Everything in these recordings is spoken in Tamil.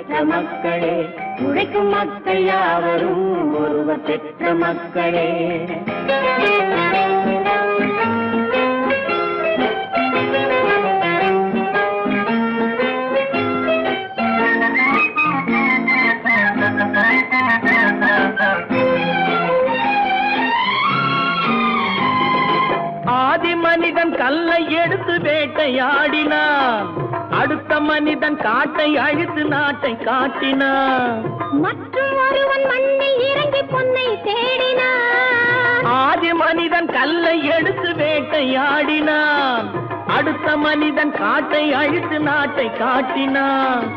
பெற்ற மக்களே, உழைக்கும் மக்கள் யாவரும் ஒருவர் பெற்ற மக்களே. ஆதி மனிதன் கல்லை எடுத்து வேட்டையாடினான், அடுத்த மனிதன் காட்டை அழித்து நாட்டை காட்டினான், மற்றும் ஒருவன் மண்ணில் இறங்கி பொன்னை தேடினான். ஆதி மனிதன் கல்லை எடுத்து வேட்டையாடினான், அடுத்த மனிதன் காட்டை அழித்து நாட்டை காட்டினான்,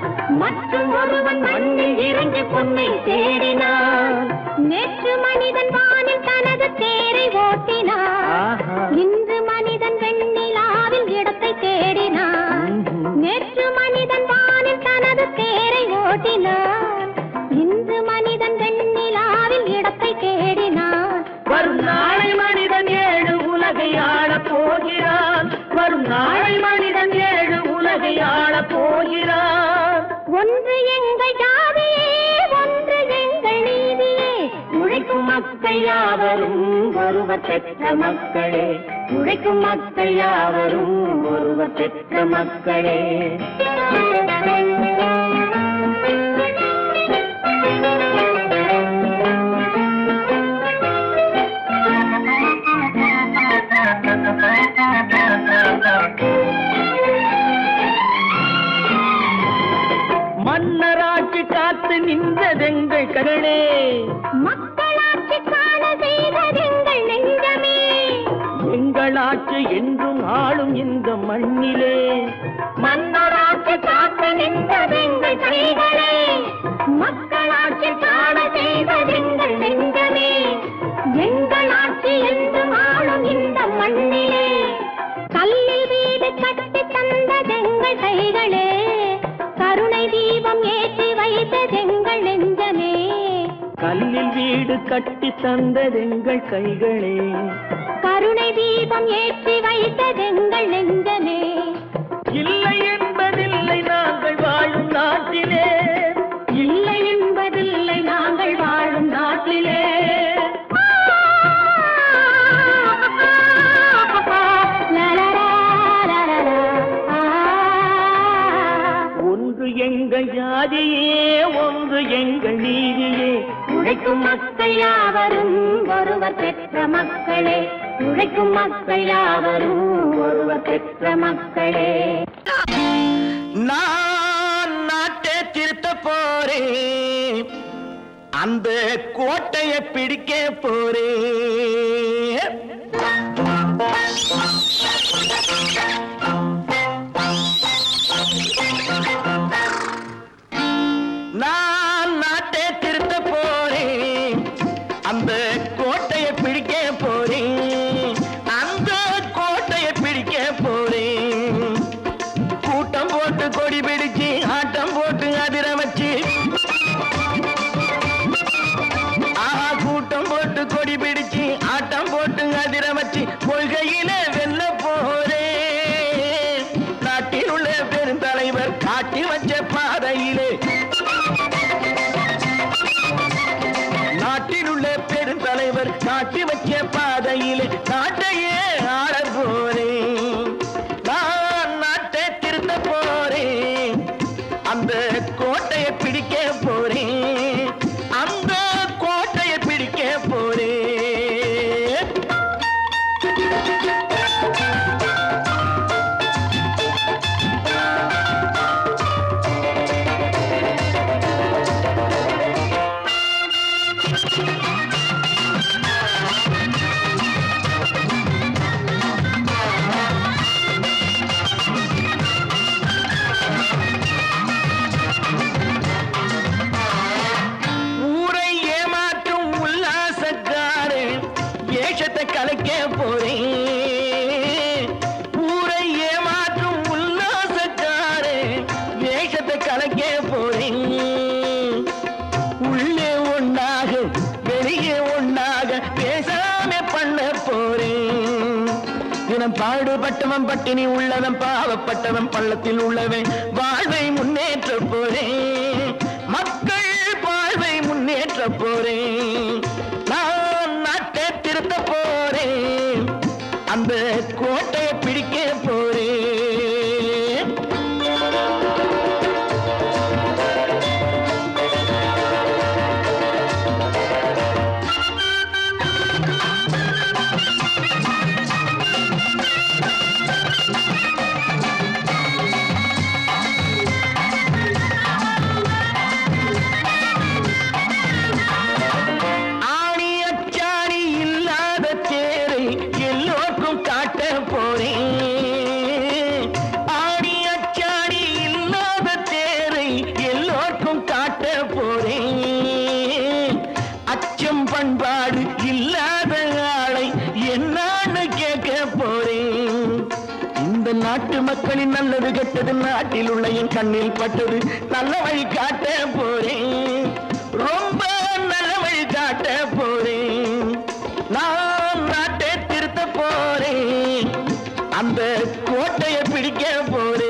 மற்றும் ஒருவன் மண்ணில் இறங்கி பொன்னை தேடினான். நேற்று மனிதன் வானில் தனது தேரை ஓட்டினான், இன்று மனிதன் வெண்ணிலாவில் இடத்தை தேடினான். நேற்று மனிதன் வானில் தனது தேரை ஓட்டினான், இன்று மனிதன் வெண்ணிலாவில் இடத்தை தேடினான். வரும் நாளை மனிதன் 7 உலகை ஆளப் போகிறான், வரும் நாளை மனிதன் 7 உலகை ஆளப் போகிறான். ஒன்று எங்கள் ஜாதியே, ஒன்று எங்கள் நீதியே, உழைக்கும் மக்கள் யாவரும் ஒருவர் பெற்ற மக்களே, உழைக்கும் மக்கள் யாவரும் ஒருவர் பெற்ற மக்களே. மன்னராட்சி காத்து நின்றதெங்கள் கரளே, மக்களாட்சி காண செய்ததெங்கள் நெஞ்சமே, எங்களாட்சி என்றும் ஆளும் இந்த மண்ணிலே. மன்னராட்சி காத்து நின்றதெங்கள் கைகளே, மக்களாட்சி காண செய்ததெங்கள் நெஞ்சமே, எங்களாட்சி என்றும் ஆளும் இந்த மண்ணிலே. கல்லில் வீடு கட்டி தந்ததெங்கள் கைகளே, கருணை தீபம் ஏற்றி வைத்ததெங்கள் நெஞ்சமே. கல்லில் வீடு கட்டி தந்ததெங்கள் கைகளே, கருணை தீபம் ஏற்றி வைத்ததெங்கள் நெஞ்சமே. இல்லை என்பதில்லை நாங்கள் வாழும் நாட்டிலே, இல்லை என்பதில்லை நாங்கள் வாழும் நாட்டிலே. ஒன்று எங்கள் ஜாதியே, ஒன்று எங்கள் நீதியே, உழைக்கும் மக்கள் யாவரும் ஒருவர் பெற்ற மக்களே, உழைக்கும் மக்கள் யாவரும் ஒருவர் பெற்ற மக்களே. நான் நாட்டை திருத்த போறேன், அந்த கோட்டையை பிடிக்க போறேன். நான் நாட்டை திருத்த போறேன், அந்த கோட்டையை பிடிக்க போறேன், அந்த கோட்டையை பிடிக்க போறேன். கூட்டம் போட்டு கொடி பிடிச்சு ஆட்டம் போட்டு அதிர வச்சு, கூட்டம் போட்டு கொடி பிடிச்சு ஆட்டம் போட்டு அதிர வச்சு கொள்கையில வெல்ல போறேன். நாட்டில் உள்ள பெருந்தலைவர் காட்டி வச்ச பாதையிலே, நாட்டில் உள்ள பெருந்தலைவர் காட்டி வச்ச பாதையிலே நாட்டையே ஆள போறேன். நான் நாட்டை திருத்த போறேன், அந்த கோட்டையை பிடிக்க போறேன், அந்த கோட்டையை பிடிக்க போறேன். கலைக்க போறேன், ஊரை ஏமாற்றும் உல்லாசக்காரே வேஷத்தை கலைக்க போறேன். உள்ளே ஒன்னாக வெளியே ஒன்னாக பேசாம பண்ண போறேன். தினம் பாடுபட்டவன் பட்டினி உள்ளவன் பாவப்பட்டவன் பள்ளத்தில் உள்ளவன் வாழ்வை முன்னேற்ற போறேன். பண்பாடு இல்லாத ஆளை என்னான்னு கேட்க போறேன். இந்த நாட்டு மக்களின் நல்லது கெட்டது நாட்டில் உள்ள என் கண்ணில் பட்டது நல்ல வழி காட்ட போறேன். ரொம்ப நல்ல வழி காட்ட போறேன். நான் நாட்டை திருத்த போறேன். அந்த கோட்டையை பிடிக்க போறேன்.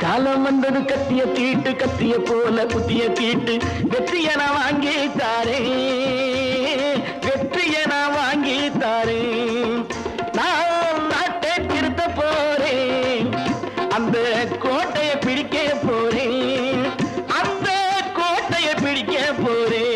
காலம் வந்தது கத்திய தீட்டு கத்திய போல குத்திய தீட்டு வெற்றிய நான் வாங்கி தாரே வெற்றிய நான் வாங்கி தாரே. நான் நாட்டை திருத்த போறேன். அந்த கோட்டையை பிடிக்க போறேன். அந்த கோட்டையை பிடிக்க போறேன்.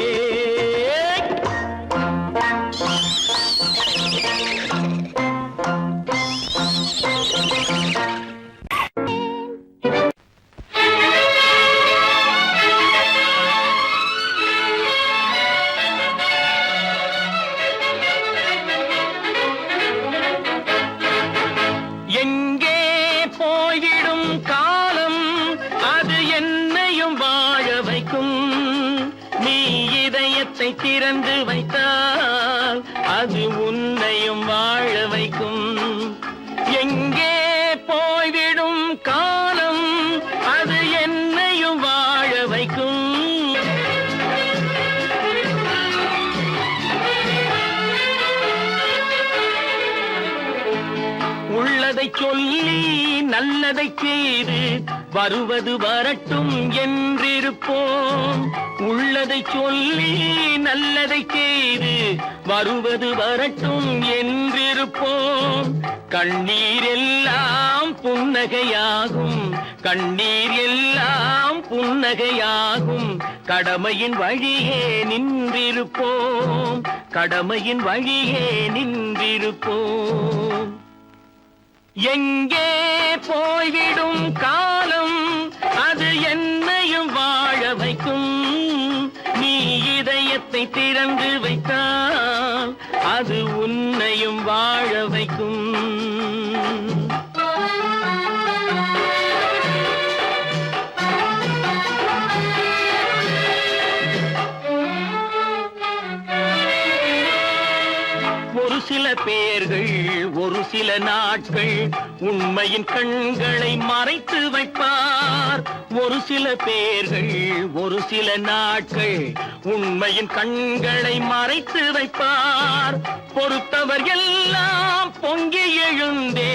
திறந்து வைத்தால் அது உன்னையும் வாழ வைக்கும். எங்கே போய்விடும் காலம் அது என்னையும் வாழ வைக்கும். உள்ளதை சொல்லி நல்லதை செய்து வருவது வரட்டும் என்றிருப்போம். உள்ளதை சொல்லி நல்லதை செய்து வருவது வரட்டும் என்றிருப்போம். கண்ணீர் எல்லாம் புன்னகையாகும். கண்ணீர் எல்லாம் புன்னகையாகும். கடமையின் வழியே நின்றிருப்போம். கடமையின் வழியே நின்றிருப்போம். எங்கே போய்விடும் காலம் அது என்னையும் வாழ வைக்கும். நீ இதயத்தை திறந்து வைத்தால் அது உன்னையும் வாழ வைக்கும். ஒரு சில பேர்கள் ஒரு சில நாட்கள் உண்மையின் கண்களை மறைத்து வைப்பார். ஒரு சில பேர்கள் ஒரு சில நாட்கள் உண்மையின் கண்களை மறைத்து வைப்பார். பொறுத்தவர் எல்லாம் பொங்கி எழுந்தே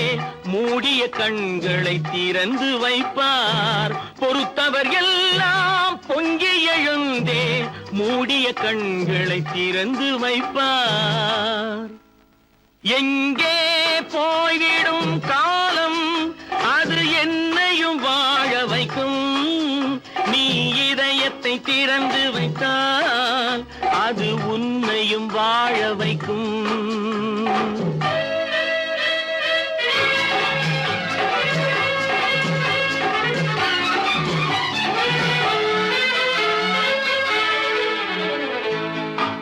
மூடிய கண்களை திறந்து வைப்பார். பொறுத்தவர் எல்லாம் பொங்கி எழுந்தே மூடிய கண்களை திறந்து வைப்பார். எங்கே போய்விடும் காலம் அது என்னையும் வாழ வைக்கும். நீ இதயத்தை திறந்து வைத்தால் அது உன்னையும் வாழ வைக்கும்.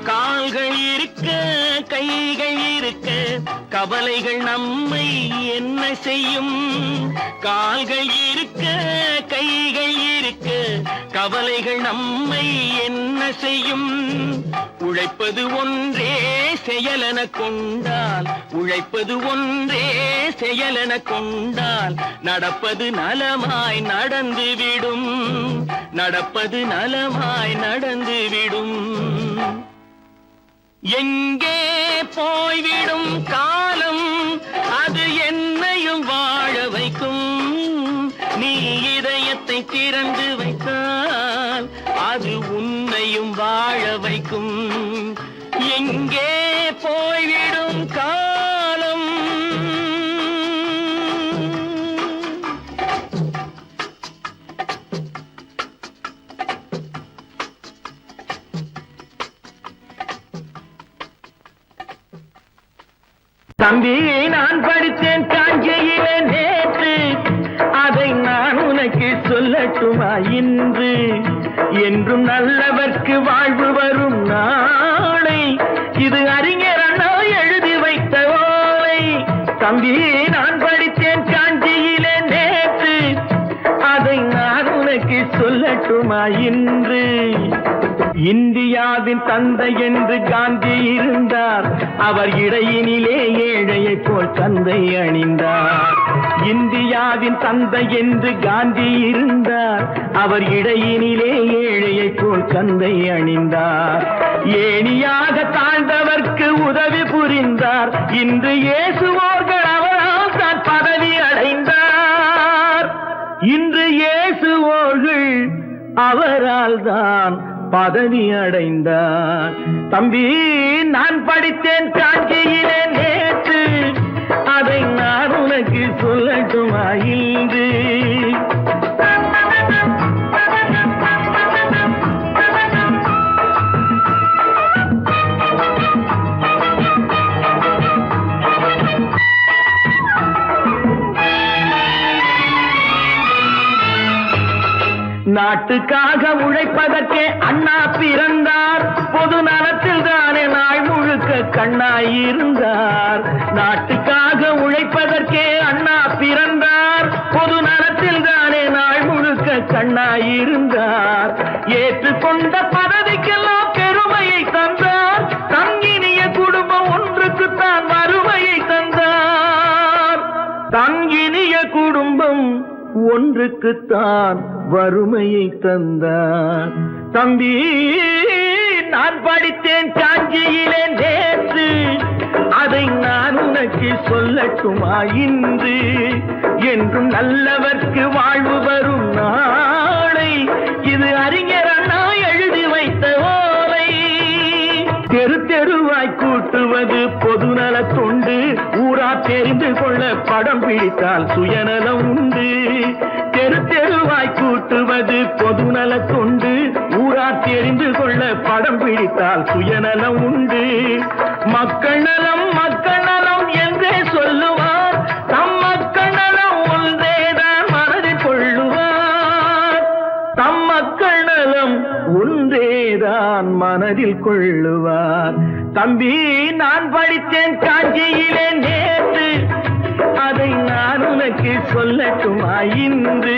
கால்கள் இருக்க கைகள் இருக்க கவலைகள் நம்மை என்ன செய்யும். கால்கள் இருக்க கைகள் இருக்க கவலைகள் நம்மை என்ன செய்யும். உழைப்பது ஒன்றே செயலென கொண்டால் உழைப்பது ஒன்றே செயலென கொண்டால் நடப்பது நலமாய் நடந்துவிடும். நடப்பது நலமாய் நடந்துவிடும். எங்கே போய்விடும் காலம் அது என்னையும் வாழ வைக்கும். நீ இதயத்தை திறந்து வைத்தால் அது உன்னையும் வாழ வைக்கும். எங்கே போய்விடும் காலம்? தம்பி, நான் படித்தேன் காஞ்சியிலே நேற்று, அதை நான் உனக்கு சொல்லட்டுமா இன்று? என்றும் நல்லவர்க்கு வாழ்வு வரும் நாளை, இது அறிஞர் அண்ணா எழுதி வைத்த ஓலை. தம்பி, நான் படித்தேன் காஞ்சியிலே நேற்று, அதை நான் உனக்கு சொல்லட்டுமா இன்று? இந்தியாவின் தந்தை என்று காந்தி இருந்தார், அவர் இடையினிலே ஏழையை போல் தந்தை அணிந்தார். இந்தியாவின் தந்தை என்று காந்தி இருந்தார், அவர் இடையினிலே ஏழையை போல் தந்தை அணிந்தார். ஏணியாக தாழ்ந்தவர்க்கு உதவி புரிந்தார், இன்று இயேசுவோர்கள் அவரால் தான் பதவி அடைந்தார். இன்று இயேசுவோர்கள் அவரால் தான் பதவி அடைந்தார். தம்பி, நான் படித்தேன் காஞ்சியிலே நேற்று, அதை நான் உனக்கு சொல்லட்டுமா இன்று? நாட்டுக்காக உழைப்பதற்கே அண்ணா பிறந்தார், பொது நலத்தில் தானே நாள் முழுக்க கண்ணாயிருந்தார். நாட்டுக்காக உழைப்பதற்கே அண்ணா பிறந்தார், பொது நலத்தில் தானே நாள் முழுக்க கண்ணாயிருந்தார். ஏற்றுக்கொண்ட பதவிக்கெல்லாம் பெருமையை தந்தார், தங்கினிய குடும்பம் ஒன்றுக்குத்தான் வறுமையை தந்தார். தங்கினிய குடும்பம் ஒன்றுக்குத்தான் வறுமையை தந்தார். தம்பி, நான் படித்தேன் காஞ்சியிலே நேற்று, அதை நான் உனக்கு சொல்லட்டுமா இன்று? என்றும் நல்லவர்க்கு வாழ்வு வரும் நாளை, இது அறிஞர் அண்ணா எழுதி வைத்த ஓலை. தெரு தெருவாய் கூட்டுவது பொதுநல தொண்டு, ஊரா தெரிந்து கொள்ள படம் பிடித்தால் சுயநலம் உண்டு. தெரு தெருவாய் கூட்டுவது பொதுநல தொண்டு, ஊரா தெரிந்து கொள்ள படம் பிடித்தால் சுயநலம் உண்டு. மக்கள் நலம் மக்கள் நலம் என்றே சொல்லுவார், தம் மக்கள் நலம் ஒன்றேதான் மனதில் கொள்ளுவார். தம் மக்கள் நலம் ஒன்றேதான் மனதில் கொள்ளுவார். தம்பி, நான் படித்தேன் காஞ்சியிலே நேற்று, அதை நான் உனக்கு சொல்லட்டுமா இன்று?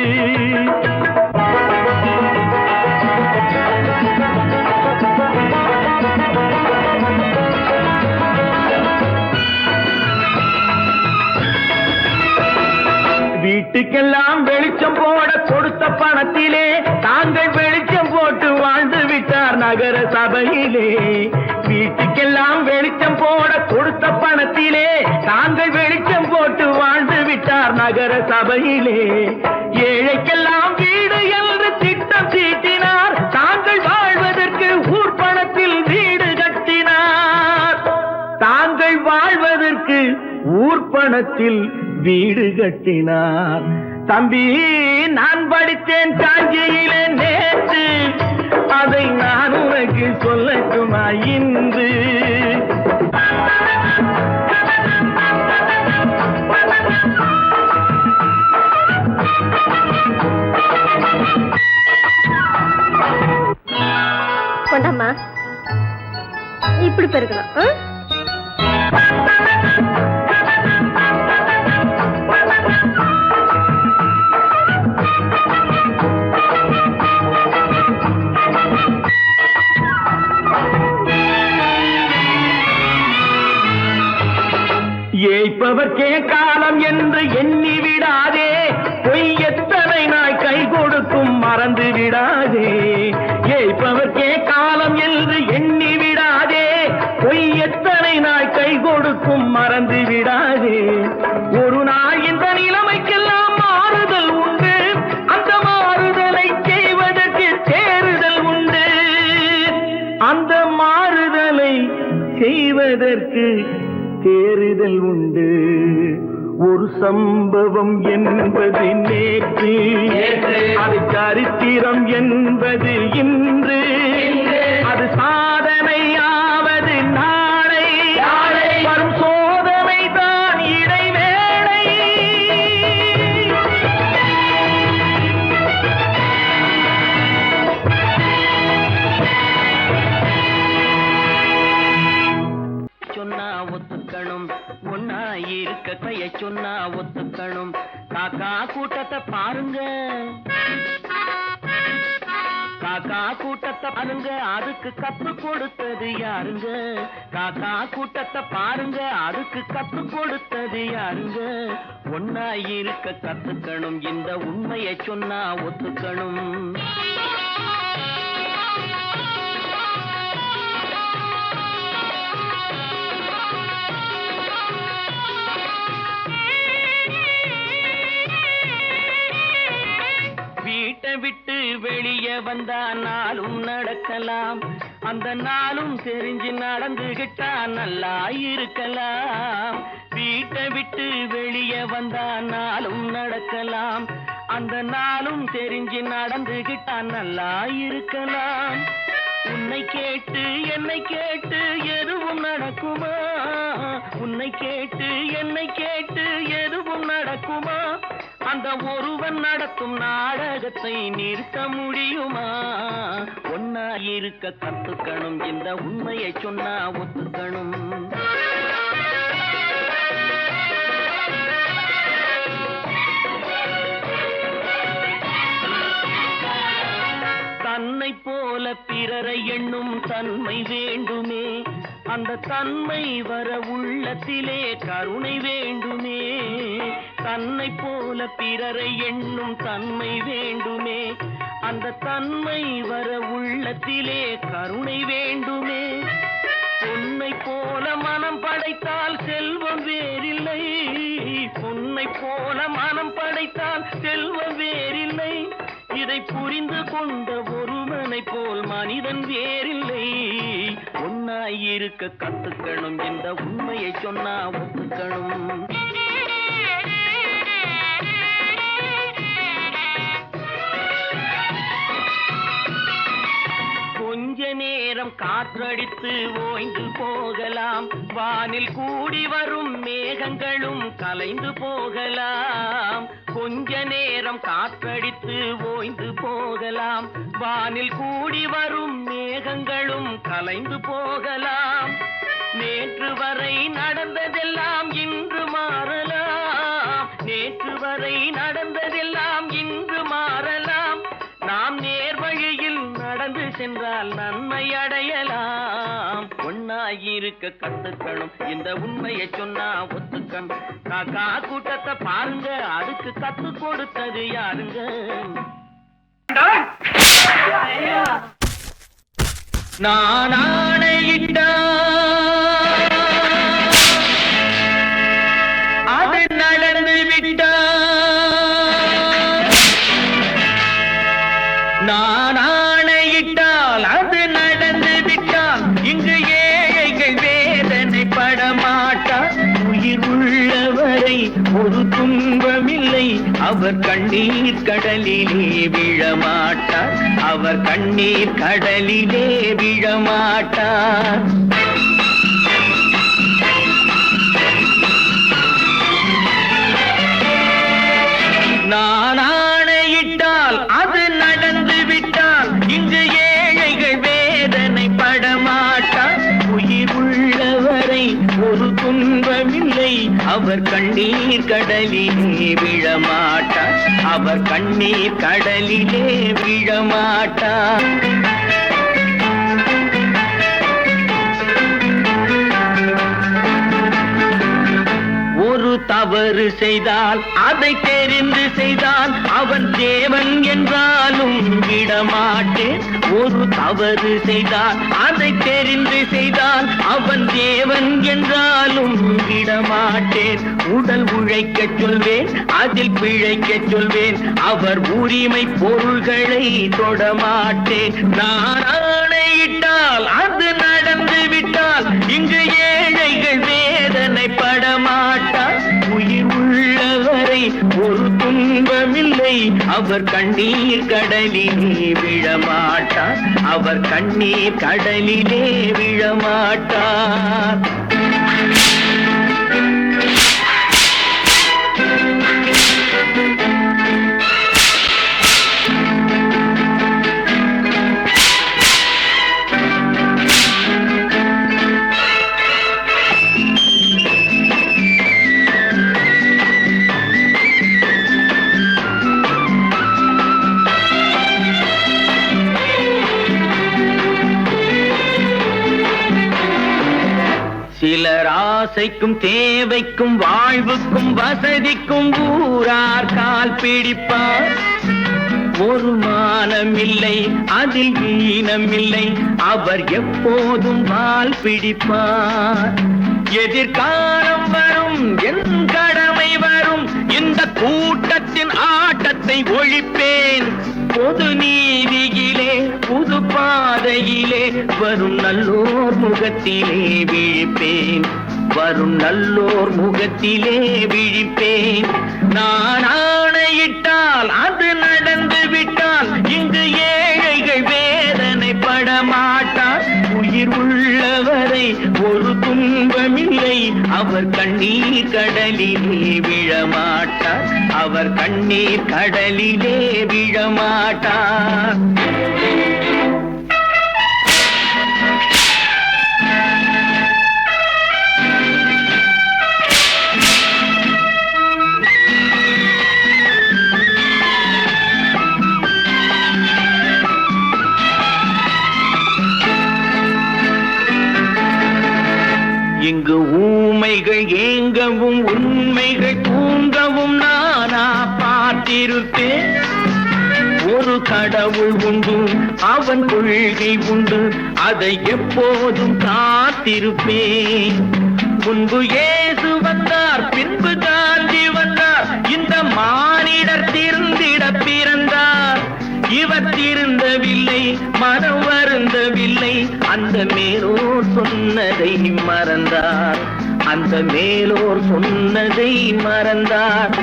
வீட்டுக்கெல்லாம் வெளிச்சம் போட கொடுத்த பணத்திலே தாங்கள் வெளிச்சம் போட்டு வாழ்ந்து விட்டார் நகர சபையிலே. வீட்டுக்கெல்லாம் வெளிச்சம் போட கொடுத்த பணத்திலே தாங்கள் வெளிச்சம் போட்டு வாழ்ந்து விட்டார் நகர சபையிலே. ஏழைக்கெல்லாம் வீடு என்று திட்டம் தீட்டினார், தாங்கள் வாழ்வதற்கு ஊர் பணத்தில் வீடு கட்டினார். தாங்கள் வாழ்வதற்கு ஊர் பணத்தில் வீடு கட்டினார். தம்பி, நான் படித்தேன் காஞ்சியிலே நேற்று, அதை நான் உனக்கு சொல்லட்டுமா இன்று? கொண்டாம்மா, இப்படி பெருக்கணும். ஏய்ப்பவர்க்கே காலம் என்று எண்ணி விடாதே, பொய் எத்தனை நாய் கை கொடுக்கும் மறந்து விடாதே. ஏய்ப்பவர்க்கே காலம் என்று எண்ணி விடாதே, பொய் எத்தனை நாய் கை கொடுக்கும் மறந்து விடாதே. ஒரு நாள் இந்த நிலைமைக்கெல்லாம் மாறுதல் உண்டு, அந்த மாறுதலை செய்வதற்கு தேறுதல் என்பதற்கு தேறுதல் உண்டு. ஒரு சம்பவம் என்பது நேற்று, அது சரித்திரம் என்பது இன்று, அது சாதனையாவது நாளை, வரும் சோதனை தான் இடைவேளை. சொன்னா ஒத்துக்கணும், ஒன்னா இருக்க கைய சொன்னா ஒத்துக்கணும். காக்கா கூட்டத்தை பாருங்க, காக்கா கூட்டத்தை பாருங்க, அதுக்கு கத்து கொடுத்தது யாருங்க? காக்கா கூட்டத்தை பாருங்க, அதுக்கு கத்து கொடுத்தது யாருங்க? ஒன்னா இருக்க கத்துக்கணும், இந்த உண்மையை சொன்னா ஒத்துக்கணும். வீட்டை விட்டு வெளியே வந்தா நாளும் நடக்கலாம், அந்த நாளும் தெரிஞ்சு நடந்துகிட்டா நல்லா இருக்கலாம். வீட்டை விட்டு வெளியே வந்தா நாளும் நடக்கலாம், அந்த நாளும் தெரிஞ்சு நடந்துகிட்டா நல்லா இருக்கலாம். உன்னை கேட்டு என்னை கேட்டு எதுவும் நடக்குமா? உன்னை கேட்டு என்னை கேட்டு எதுவும் நடக்குமா? அந்த ஒருவன் நடத்தும் நாடகத்தை நிறுத்த முடியுமா? ஒன்னா இருக்க கத்துக்கணும், இந்த உண்மையை சொன்னா ஒத்துக்கணும். தன்னை போல பிறரை எண்ணும் தன்மை வேண்டுமே, அந்த தன்மை வர உள்ளத்திலே கருணை வேண்டுமே. தன்னை போல பிறரை எண்ணும் தன்மை வேண்டுமே, அந்த தன்மை வர உள்ளத்திலே கருணை வேண்டுமே. பொன்னை போல மனம் படைத்தால் செல்வம் வேறில்லை, பொன்னை போல மனம் படைத்தால் செல்வம் வேறில்லை. இதை புரிந்து கொண்ட ஒருவனை போல் மனிதன் வேறில்லை. ஒன்னாய் இருக்க கத்துக்கணும், இந்த உண்மையை சொன்னா ஒத்துக்கணும். கொஞ்ச நேரம் காற்றடித்து ஓய்ந்து போகலாம், வானில் கூடி வரும் மேகங்களும் கலைந்து போகலாம். கொஞ்ச நேரம் காற்றடித்து ஓய்ந்து போகலாம், வானில் கூடி வரும் மேகங்களும் கலைந்து போகலாம். நேற்று வரை நடந்ததெல்லாம் இன்று மாறலாம், நேற்று வரை நடந்ததெல்லாம் இன்று மாறலாம். நாம் நேர் வழியில் நடந்து சென்றால் நன்மை அடையலாம். ஒன்னாயிருக்க கத்துக்கணும், இந்த உண்மையை சொன்னா ஒத்துக்கணும். காக்கா கூட்டத்தை பாருங்க, அதுக்கு கத்து கொடுத்தது யாருங்க? நான் ஆணையிட்டா அது நடந்து விட்டா, நான் ஆணையிட்டால் அது நடந்து விட்டால் இங்கு ஏழைகள் வேதனை படமாட்டார். உயிர் உள்ளவரை ஒரு துன்பமில்லை, அவர் கண்ணீர் கடலிலே விழமாட்டார், அவர் கண்ணீர் கடலிலே விழமாட்டார். நான் ஆணையிட்டால் அது நடந்து விட்டால் இங்கு ஏழைகள் வேதனை படமாட்டார். உயிர் உள்ளவரை ஒரு துன்பமில்லை, அவர் கண்ணீர் கடலிலே விழமாட்டார், அவர் கண்ணீர் கடலிலே விழமாட்டார். ஒரு தவறு செய்தால் அதை தெரிந்து செய்தால் அவன் தேவன் என்றாலும் விடமாட்டேன். ஒரு தவறு செய்தால் அதை தெரிந்து செய்தால் அவன் தேவன் என்றாலும் விடமாட்டேன். உடல் உழைக்கச் சொல்வேன், அதில் பிழைக்கச் சொல்வேன், அவர் உரிமை பொருள்களை தொடமாட்டேன். நான் ஆணையிட்டால் அது நடந்து விட்டால் இட்டால் இங்கு ஏழைகள் வேதனைப்பட மாட்டார். உயிர் உள்ளவரை ஒரு துன்பமில்லை, அவர் கண்ணீர் கடலிலே விழமாட்டார். அவர் கண்ணீர் கடலிலே விழமாட்டார். சிலர் ஆசைக்கும் தேவைக்கும் வாழ்வுக்கும் வசதிக்கும் ஊரார் கால் பிடிப்பார். ஒரு மானமில்லை, அதில் ஈனமில்லை, அவர் எப்போதும் வால் பிடிப்பார். எதிர்காலம் வரும், என் கடமை வரும், இந்த கூட்டத்தின் ஆட்டத்தை ஒழிப்பேன். பொது நீதியிலே புது பாதையிலே வரும் நல்லோர் முகத்திலே விழிப்பேன். வரும் நல்லோர் முகத்திலே விழிப்பேன். நான் ஆணையிட்டால் அது நடந்து விட்டால் இங்கு ஏழைகள் வேதனைப்பட மாட்டார். உயிர் உள்ளவரை ஒரு துன்பமில்லை, அவர் கண்ணீர் கடலிலே விழமாட்டார். அவர் கண்ணீர் கடலிலே விழமாட்டார். இங்கு ஊமைகள் ஏங்கவும் உண்மைகள் தூங்கவும் நானா பார்த்திருப்பேன். ஒரு கடவுள் உண்டு, அவன் கொள்கை உண்டு, அதை எப்போதும் காத்திருப்பேன். முன்பு இயேசு வந்தார், பின்பு காந்தி வந்தார், இந்த மானிடர் திருந்திட பிறந்தார். இவர் திருந்தவில்லை, மனம் வருந்தவில்லை, அந்த மேலோர் சொன்னதை மறந்தார். அந்த மேலோர் சொன்னதை மறந்தார்.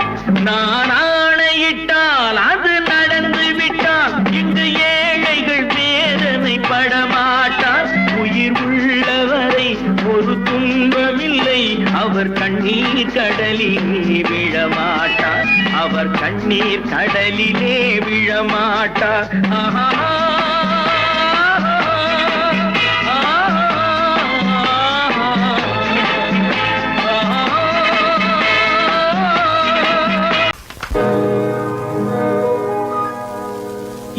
நான் ஆணையிட்டால் அது நடந்து விட்டால் இங்கு ஏழைகள் வேதனைப்பட மாட்டார். உயிர் உள்ளவரை ஒரு துன்பமில்லை, அவர் கண்ணீர் கடலிலே விழமாட்டார். அவர் கண்ணீர் கடலிலே விழமாட்டார். ஆஹா.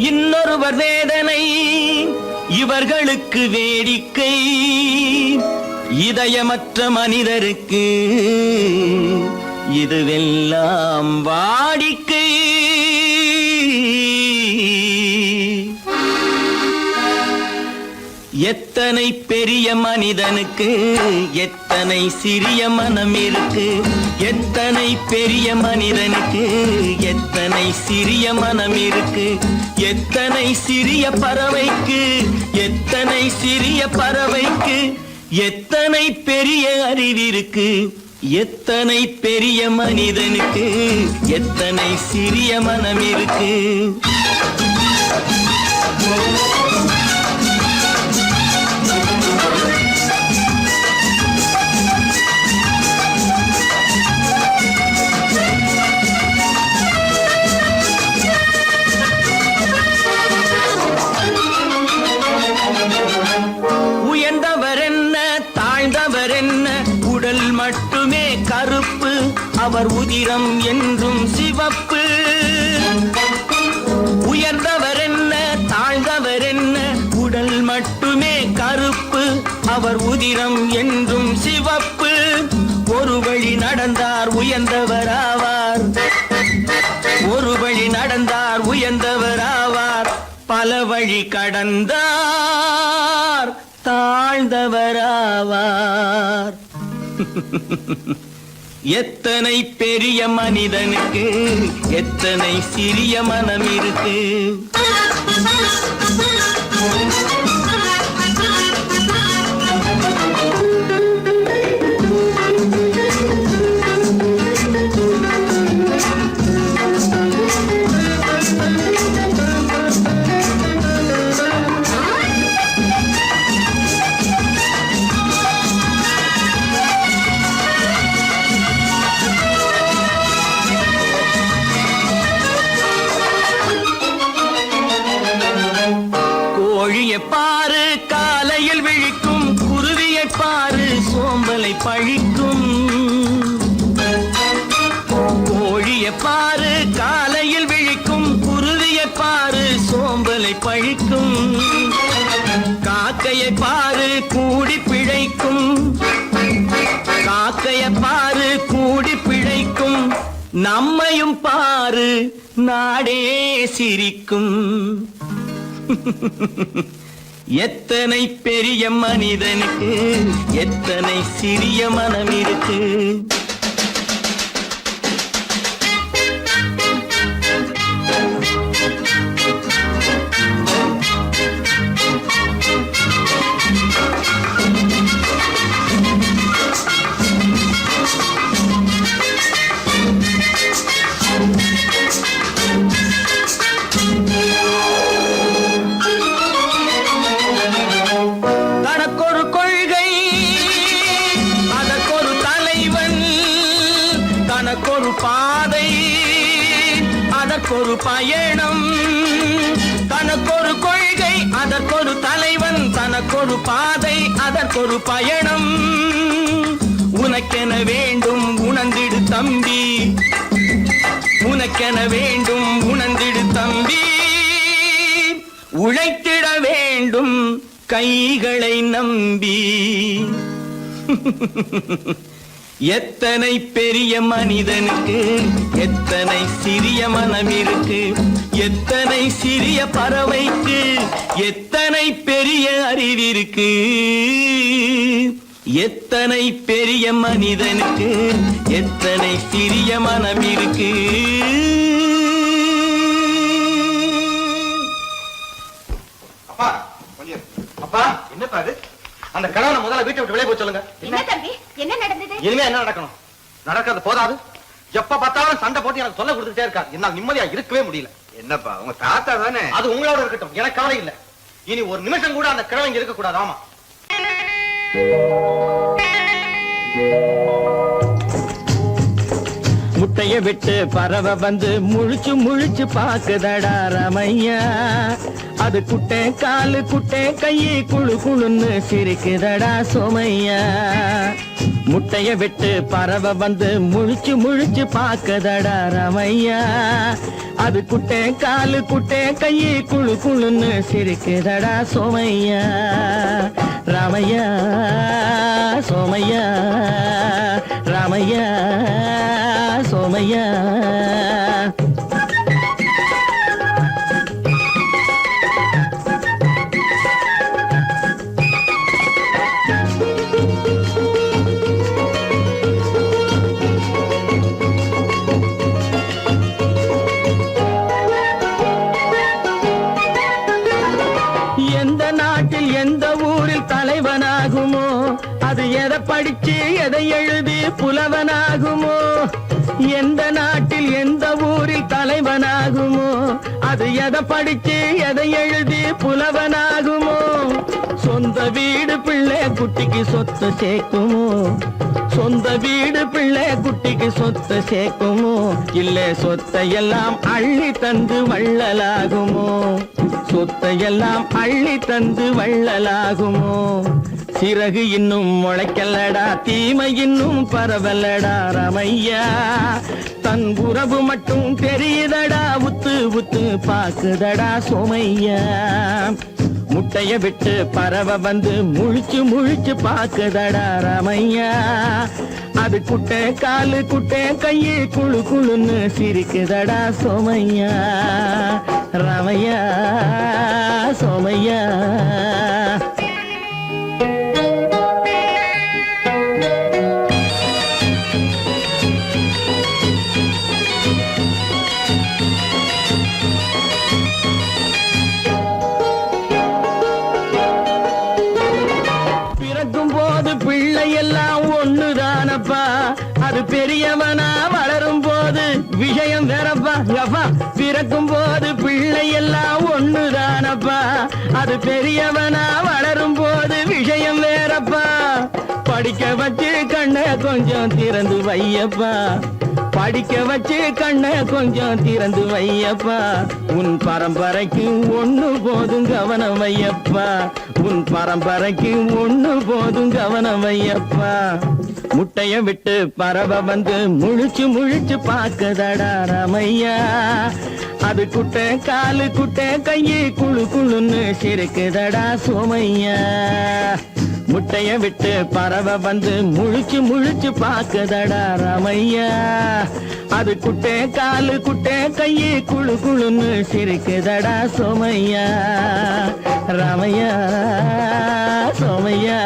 இன்னொருவர் வேதனை இவர்களுக்கு வேடிக்கை, இதயமற்ற மனிதருக்கு இதுவெல்லாம் வாடிக்கை. எத்தனை பெரிய மனிதனுக்கு எத்தனை சிறிய மனம் இருக்கு. எத்தனை பெரிய மனிதனுக்கு எத்தனை சிறிய மனம் இருக்கு. எத்தனை சிறிய பறவைக்கு எத்தனை சிறிய பறவைக்கு எத்தனை பெரிய அறிவிருக்கு. எத்தனை பெரிய மனிதனுக்கு எத்தனை சிறிய மனம் இருக்கு. உயர்ந்தவர் என்ன தாழ்ந்தவர் என்ன, உடல் மட்டுமே கருப்பு, அவர் உதிரம் என்றும் சிவப்பு. உயர்ந்தவர் என்ன தாழ்ந்தவர் என்ன, உடல் மட்டுமே கருப்பு, அவர் உதிரம் என்றும் சிவப்பு. ஒரு வழி நடந்தார் உயர்ந்தவராவார், ஒரு வழி நடந்தார் உயர்ந்தவராவார். பல வழி கடந்தார் தாழ்ந்தவராவார். எத்தனை பெரிய மனிதனுக்கு எத்தனை சிறிய மனம் இருக்கு. கோழியை பாரு காலையில் விழிக்கும், குருவியை பாரு சோம்பலை பழிக்கும். கோழியை பாரு காலையில் விழிக்கும், குருவியை பாரு சோம்பலை பழிக்கும். காக்கையை பாரு கூடி பிழைக்கும், காக்கையை பாரு கூடி பிழைக்கும். நம்மையும் பாரு நாடே சிரிக்கும். எத்தனை பெரிய மனிதனுக்கு எத்தனை சிறிய மனம் இருக்கு. தனக்கொரு கொள்கை அதற்கொரு தலைவன், தனக்கொரு பாதை அதற்கொரு பயணம். தனக்கொரு கொள்கை அதற்கொரு தலைவன், தனக்கொரு பாதை அதற்கொரு பயணம். உனக்கென வேண்டும் உணர்ந்திடு தம்பி, உனக்கென வேண்டும் உணர்ந்திடு தம்பி. உழைத்திட வேண்டும் கைகளை நம்பி. எத்தனை பெரிய மனிதனுக்கு எத்தனை சிறிய மனம் இருக்கு. எத்தனை சிறிய பறவைக்கு எத்தனை பெரிய அறிவிருக்கு. எத்தனை பெரிய மனிதனுக்கு எத்தனை சிறிய மனம் இருக்கு. அப்பா கொஞ்சம். அப்பா என்னப்பா அது? அந்த கணவனை முதல்ல வீட்டை விட்டு வெளியே போய் சொல்லுங்க. என்ன தம்பி, என்ன நடந்தது? இனிமே என்ன நடக்கணும்? நடக்கிறது போதாது, எப்ப பார்த்தாலும் சண்டை போட்டு எனக்கு சொல்ல கொடுத்துட்டே இருக்கா. என்னால் நிம்மதியா இருக்கவே முடியல. என்னப்பா உங்க தாத்தா தானே? அது உங்களோட இருக்கட்டும், எனக்கு கவலை இல்ல. இனி ஒரு நிமிஷம் கூட அந்த கிழவன் இருக்க கூடாது. ஆமா, முட்டைய விட்டு பறவை வந்து முழிச்சு முழிச்சு பாக்குதடா ரமையா. அது குட்டை காலு குட்டை கையை குழு குழுன்னு சிரிக்குதடா சோமையா. முட்டைய விட்டு பறவை வந்து முழிச்சு முழிச்சு பாக்குதடா ரமையா. அது குட்டை காலு குட்டை கையை குழு குழுன்னு சிரிக்குதடா சோமையா. ராமையா சோமையா, ராமையா சோமையா. எந்த நாட்டில் எந்த ஊரில் தலைவனாகுமோ, அது எதை படிச்சு எதை எழுதி புலவனாகுமோ. எந்த நாட்டில் எந்த ஊரில் தலைவனாகுமோ, அது எதை படிச்சு எதை எழுதி புலவனாகுமோ. சொந்த வீடு பிள்ளை குட்டிக்கு சொத்து சேர்க்குமோ, சொந்த வீடு பிள்ளை குட்டிக்கு சொத்து சேர்க்குமோ. இல்ல சொத்தையெல்லாம் அள்ளி தந்து வள்ளலாகுமோ, சொத்தையெல்லாம் அள்ளி தந்து வள்ளலாகுமோ. சிறகு இன்னும் முளைக்கல்லடா, தீமை இன்னும் பரவலடா ரமையா. தன் உறவு மட்டும் தெரியுதடா, உத்து உத்து பாக்குதடா சோமையா. முட்டைய விட்டு பறவை வந்து முழிச்சு முழிச்சு பாக்குதடா ரமையா. அது குட்டை காலு குட்டை கையை குழு குழுன்னு சிரிக்குதடா சோமையா. ரமையா சோமையா. எல்லாம் ஒண்ணுதானப்பா, அது பெரியவனா வளரும் போது விஷயம் வேறப்பா. அப்பா பிறக்கும் போது பிள்ளை எல்லாம் ஒண்ணுதானப்பா, அது பெரியவனா வளரும் போது விஷயம் வேறப்பா. படிக்க வச்சு கண்ணை கொஞ்சம் திறந்து வையப்பா, படிக்க வச்சு கண்ண கொஞ்சம் திறந்து வையப்பா, உன் பரம்பரைக்கு ஒண்ணு போதும் கவனம் வையப்பா, உன் பரம்பரைக்கு ஒண்ணு போதும் கவனம் வையப்பா. முட்டைய விட்டு பறவை வந்து முழிச்சு முழிச்சு பார்க்கதடா ராமையா, அது குட்டை காலு குட்டை கையு குழு குழுன்னு சிரிக்குதடா சோமையா. முட்டைய விட்டு பறவை வந்து முழிச்சு முழிச்சு பார்க்கதடா ராமையா, அது குட்டை காலு குட்டை கையு குழு குழுன்னு சிரிக்குதடா சோமையா. ராமையா சோமையா,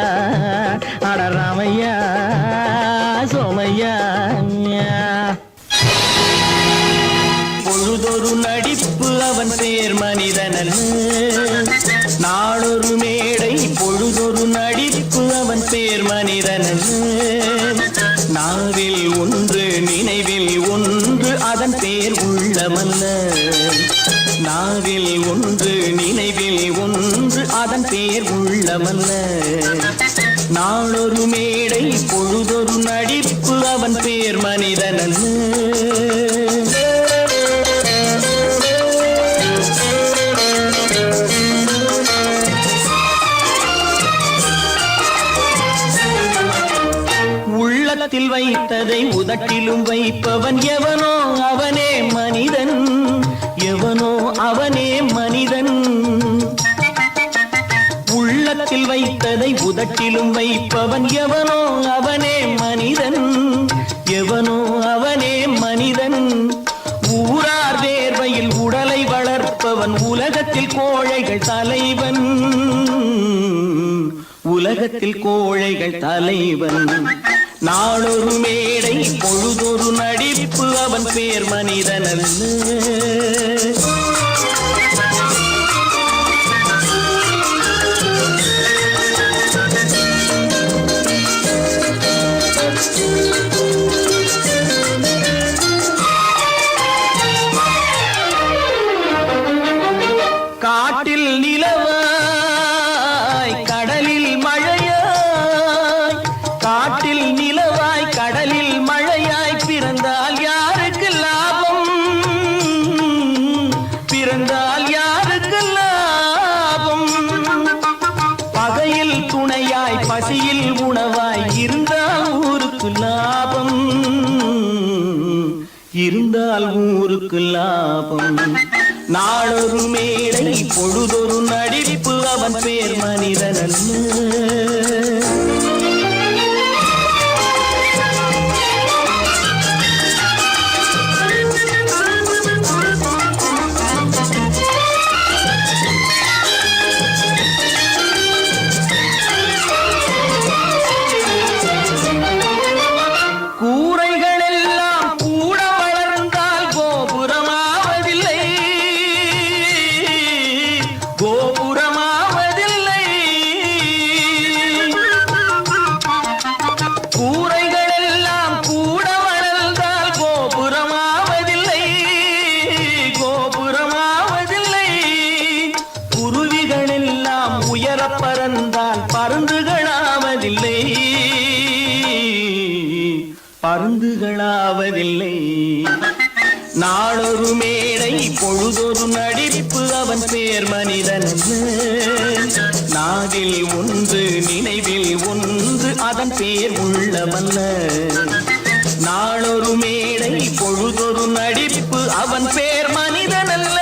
அட ராமையா சோமையா. பொழுதொரு நடிப்பு அவன் பேர் மனிதனல்ல, நாளொரு மேடை பொழுதொரு நடிப்பு அவன் பேர் மனிதனல்ல, நாவில் ஒன்று நினைவில் ஒன்று அதன் பேர் உள்ளமல்ல, நாவில் ஒன்று நினைவில் ஒன்று அதன் பேர் உள்ளமல்ல, நாளொரு மேடை பொழுதொரு நடிப்பு அவன் பேர் மனிதனல்ல. உள்ளத்தில் வைத்ததை உதட்டிலும் வைப்பவன் எவனோ அவனே மனிதன், எவனோ அவனே மனிதன். உள்ளத்தில் வைத்ததை உதட்டிலும் வைப்பவன் எவனோ அவனே மனிதன், எவனோ அவனே மனிதன். ஊரார் வேர்வையில் உடலை வளர்ப்பவன் உலகத்தில் கோழைகள் தலைவன், உலகத்தில் கோழைகள் தலைவன். நாளொரு மேடை பொழுதொரு நடிப்பு அவன் பேர் மனிதனல்ல. காட்டில் நிலவாய் கடலில் மழையாய், காட்டில் நிலவாய் கடலில் மழையாய் பிறந்தால் யாருக்கு லாபம், பிறந்தால் யாருக்கு லாபம். பகையில் துணையாய் பசியில் உணவாய் இருந்தால் ஊருக்கு லாபம், இருந்தால் ஊருக்கு லாபம். நாளொரு மேடை பொழுதொரு நடிப்பு அவன் பேர் மனிதனல்ல. பருந்துகளாவதில்லை. நாளொரு மேடை பொழுதொரு நடிப்பு அவன் பேர் மனிதனல்ல, நாவில் ஒன்று நினைவில் ஒன்று அதன் பேர் உள்ளமல்ல. நாளொரு மேடை பொழுதொரு நடிப்பு அவன் பேர் மனிதனல்ல.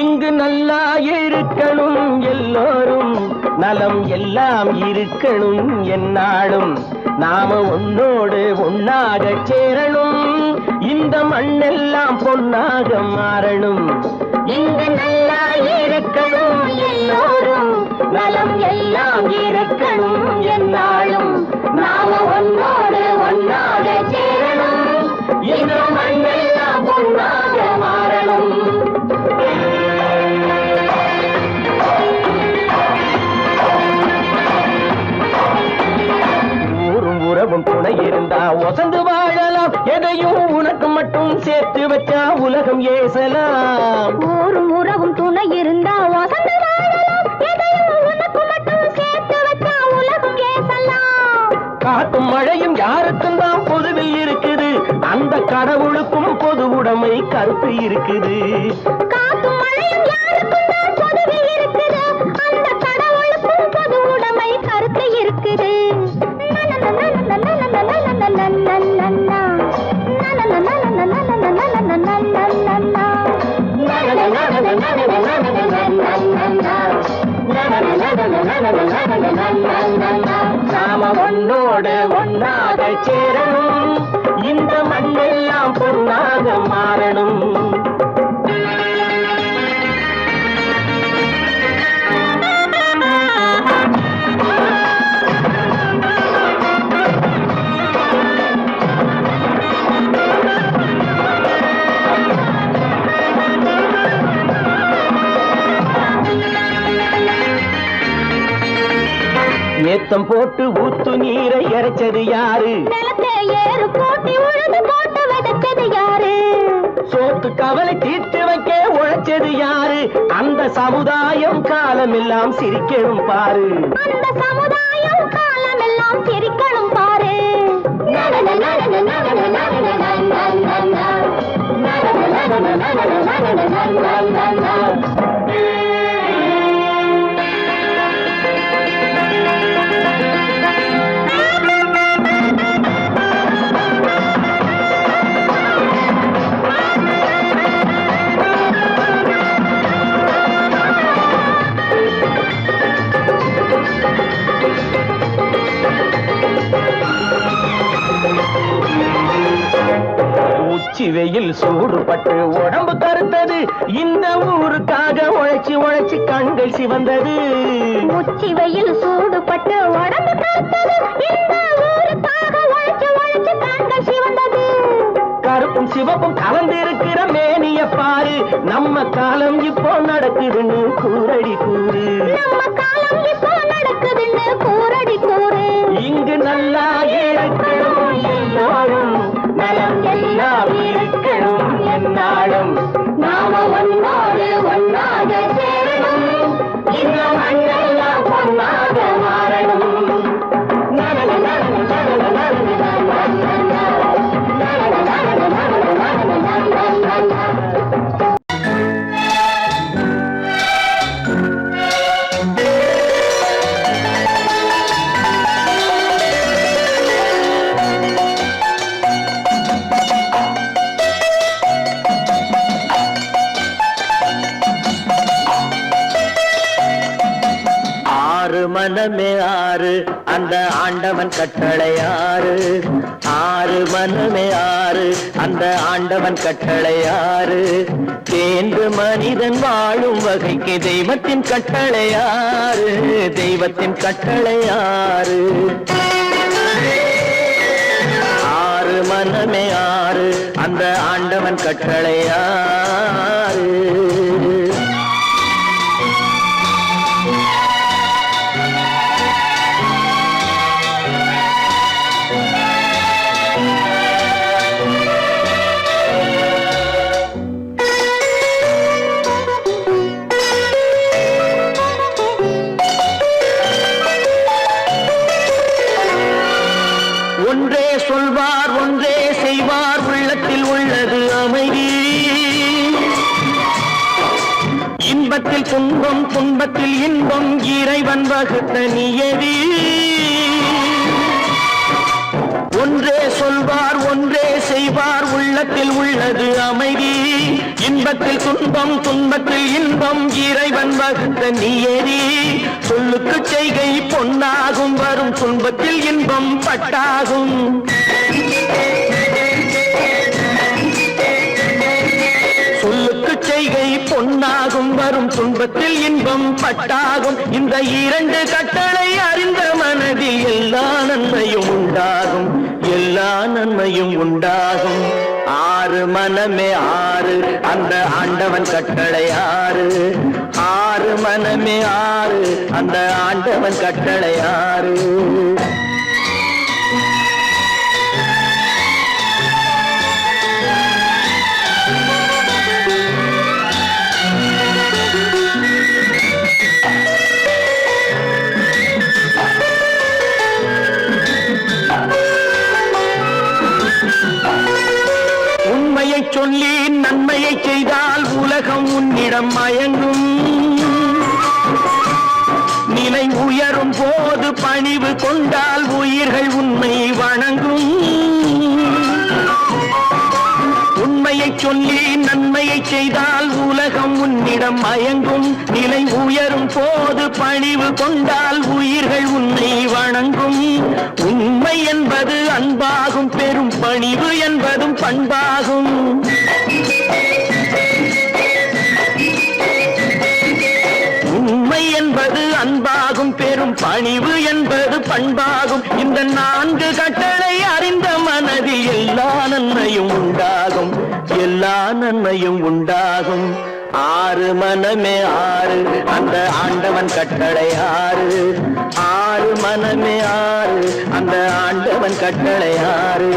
இங்கு நல்லா இருக்கணும் எல்லோரும், நலம் எல்லாம் இருக்கணும் என்னாலும், நாம ஒன்னோடு ஒன்னாக சேரணும், இந்த மண்ணெல்லாம் பொன்னாக மாறணும். இங்கு நல்லா இருக்கணும் எல்லோரும், நலம் எல்லாம் இருக்கணும் என்னாலும். நாம ஒன்னோடு ஒன்னாக சேரணும், இந்த மண்ணெல்லாம் பொன்னாக மாறணும். உறவும் துணை இருந்தா வசந்து வாழலாம், எதையும் உனக்கு மட்டும் சேர்த்து வச்சா உலகம் ஏசலாம். ஊரும் உறவும் துணை இருந்தா வசந்து வாழலாம், எதையும் உனக்கு மட்டும் சேர்த்து வச்சா உலகம் ஏசலாம். காத்தும் மழையும் யாருக்கும் தான் பொதுவில் இருக்குது, அந்த கடவுளுக்கும் பொது உடைமை கருத்து இருக்குது. காத்தும் மழையும் யாருக்கும் தான் பொதுவில் இருக்குது, அந்த கடவுளுக்கும் பொது உடைமை கருத்து இருக்குது. நாம ஒன்னோடு ஒன்னாக சேரணும், இந்த மண்ணெல்லாம் பொன்னாக மாறணும். ஏத்தம் போட்டு ஊத்து நீரை இறைச்சது யாரு, நிலத்தை ஏறு போட்டி உழுது போட்டு விதைச்சது யாரு, சோத்து கவலை தீர்த்து வைக்க உழைச்சது யாரு, அந்த சமுதாயம் காலமெல்லாம் சிரிக்கணும் பாரு. அந்த சமுதாயம் காலமெல்லாம் சிரிக்கணும் பாரு. உச்சி வெயில் சூடுபட்டு உடம்பு கருத்தது, இந்த ஊருக்காக உழைச்சி உழைச்சி கண்கள் சிவந்தது. உச்சி வெயில் சூடுபட்டு உடம்பு கருத்தது, இந்த ஊருக்காக உழைச்சு உழைச்சு கண்கள் சிவந்தது. கருப்பும் சிவப்பும் கலந்திருக்கிற மேனிய பாரு, நம்ம காலம் இப்போ நடக்குதுன்னு கூரடி கூறு. நம்ம காலம் இப்போ நடக்குதுன்னு கூரடி கூறு. இங்கு நல்லா இருக்கணும் எல்லோரும், நலம் எல்லாம் இருக்கணும் என்னாலும். நாம ஒன்னோடு ஒன்னாக சேரணும், இந்த மண்ணெல்லாம் பொன்னாக மாறணும். மனமே ஆறு, அந்த ஆண்டவன் கட்டளை ஆறு. ஆறு மனமே ஆறு, அந்த ஆண்டவன் கட்டளை ஆறு. தேர்ந்து மனிதன் வாழும் வகைக்கு தெய்வத்தின் கட்டளை ஆறு, தெய்வத்தின் கட்டளை ஆறு. ஆறு மனமே ஆறு, அந்த ஆண்டவன் கட்டளை ஆறு. ஒன்றே சொல்வார் ஒன்றே செய்வார், உள்ளத்தில் உள்ளது அமைதி. இன்பத்தில் துன்பம் துன்பத்தில் இன்பம், இறைவன் வகுத்த நியதி. ஒன்றே சொல்வார் ஒன்றே செய்வார், உள்ளத்தில் உள்ளது அமைதி. இன்பத்தில் துன்பம் துன்பத்தில் இன்பம், இறைவன் வகுத்த நியதி. சொல்லுக்கு செய்கை பொன்னாகும், வரும் துன்பத்தில் இன்பம் பட்டாகும். சொல்லுக்கு செய்கை பொன்ன துன்பத்தில் இன்பம் பட்டாகும். இந்த இரண்டு கட்டளை அறிந்த மனதில் எல்லா நன்மையும் உண்டாகும், எல்லா நன்மையும் உண்டாகும். ஆறு மனமே ஆறு, அந்த ஆண்டவன் கட்டளை ஆறு. ஆறு மனமே ஆறு, அந்த ஆண்டவன் கட்டளை ஆறு. உண்மையை சொல்லி நன்மையை செய்தால் உலகம் உன்னிடம் மயங்கும். நிலை உயரும் போது பணிவு கொண்டால் உயிர்கள் உன்னை வணங்கும். உண்மையை சொல்லி நன்மையை செய்தால் உலகம் உன்னிடம் மயங்கும். நிலை உயரும் போது பணிவு கொண்டால் உயிர்கள் உன்னை வணங்கும். உண்மை என்பது அன்பாகும், பெரும் பணிவு என்பதும் பண்பாகும். உண்மை என்பது அன்பாகும், பெரும் பணிவு என்பது பண்பாகும். இந்த நான்கு கட்டளை அறிந்த மனதில் எல்லா நன்மையும் உண்டாகும், எல்லா நன்மையும் உண்டாகும். ஆறு மனமே ஆறு, அந்த ஆண்டவன் கட்டளை ஆறு. ஆறு மனமே ஆறு, அந்த ஆண்டவன் கட்டளை ஆறு.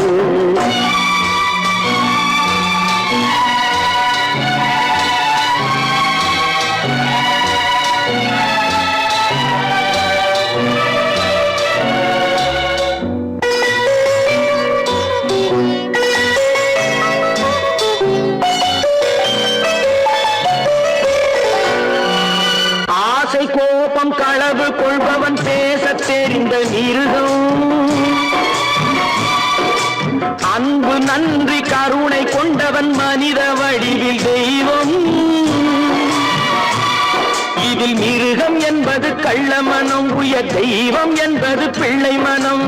கோபம் களவு கொள்பவன் பேசத் தெரிந்த மிருகம். அன்பு நன்றி கருணை கொண்டவன் மனித வடிவில் தெய்வம். இதில் மிருகம் என்பது கள்ள மனம், உயர் தெய்வம் என்பது பிள்ளை மனம்.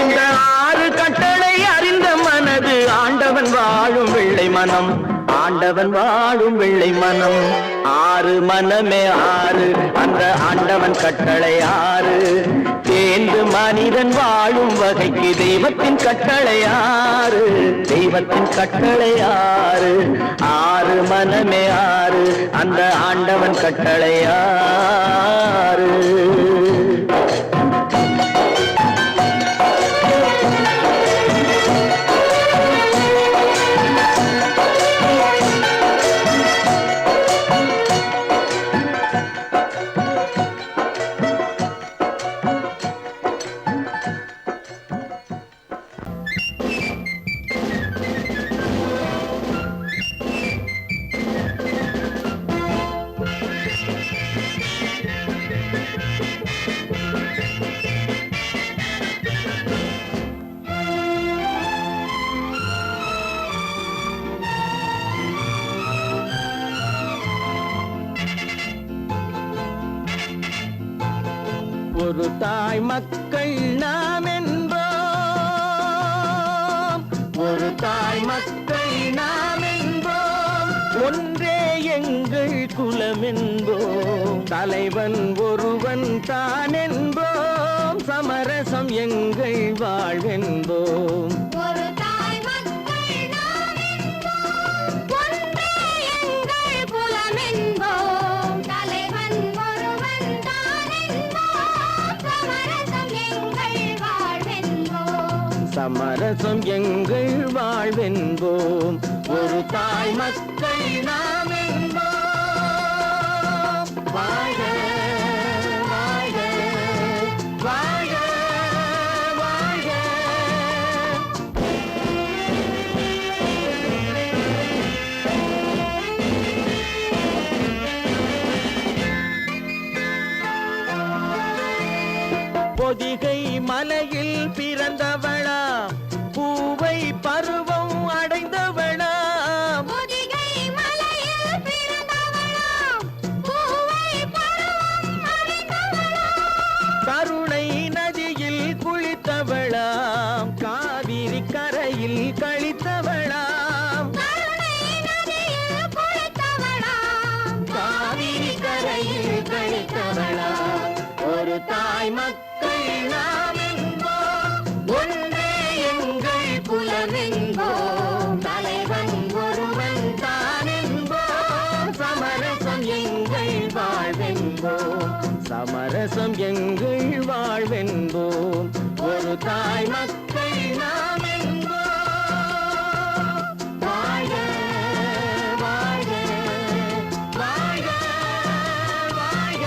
இந்த ஆறு கட்டளை அறிந்த மனது ஆண்டவன் வாழும் வெள்ளை மனம், ஆண்டவன் வாழும் வெள்ளை மனம். ஆறு மனமே ஆறு, அந்த ஆண்டவன் கட்டளை ஆறு. தேர்ந்து மனிதன் வாழும் வகைக்கு தெய்வத்தின் கட்டளை ஆறு, தெய்வத்தின் கட்டளை ஆறு. ஆறு மனமே ஆறு, அந்த ஆண்டவன் கட்டளை ஆறு. ஒரு தாய் மக்கள் நாம் என்போம், ஒரு தாய் மக்கள் நாம் என்போம். ஒன்றே எங்கள் குலம் என்போம், தலைவன் ஒருவன் தான் என்போம். சமரசம் எங்கள் வாழ்வென்போம். ஒரு தாய் மக்கள் நாம் என்போம், ஒன்றே எங்கள் குலம் என்போம். தலைவன் ஒருவன் தான் என்போம். சமரசம் எங்கள் வாழ்வென்போம். சமரசம் எங்கள் வாழ்வென்போம். ஒரு தாய் மக்கள் நாம் என்போம். வாழ்க வாழ்க வாழ்க வாழ்க. பொதிகை மலையில் பிறந்தவளா, பூவை பருவம் அடைந்தவளா. பொதிகை மலையில் பிறந்தவளாம், பூவை பருவம் அடைந்தவளாம். கருணை நதியில் குளித்தவளாம், காவிரி கரையில் கழித்தவளாம். கருணை என்போம், ஒரு தாய் மக்கள் நாம் என்போம். வாழ்க வாழ்க வாழ்க வாழ்க.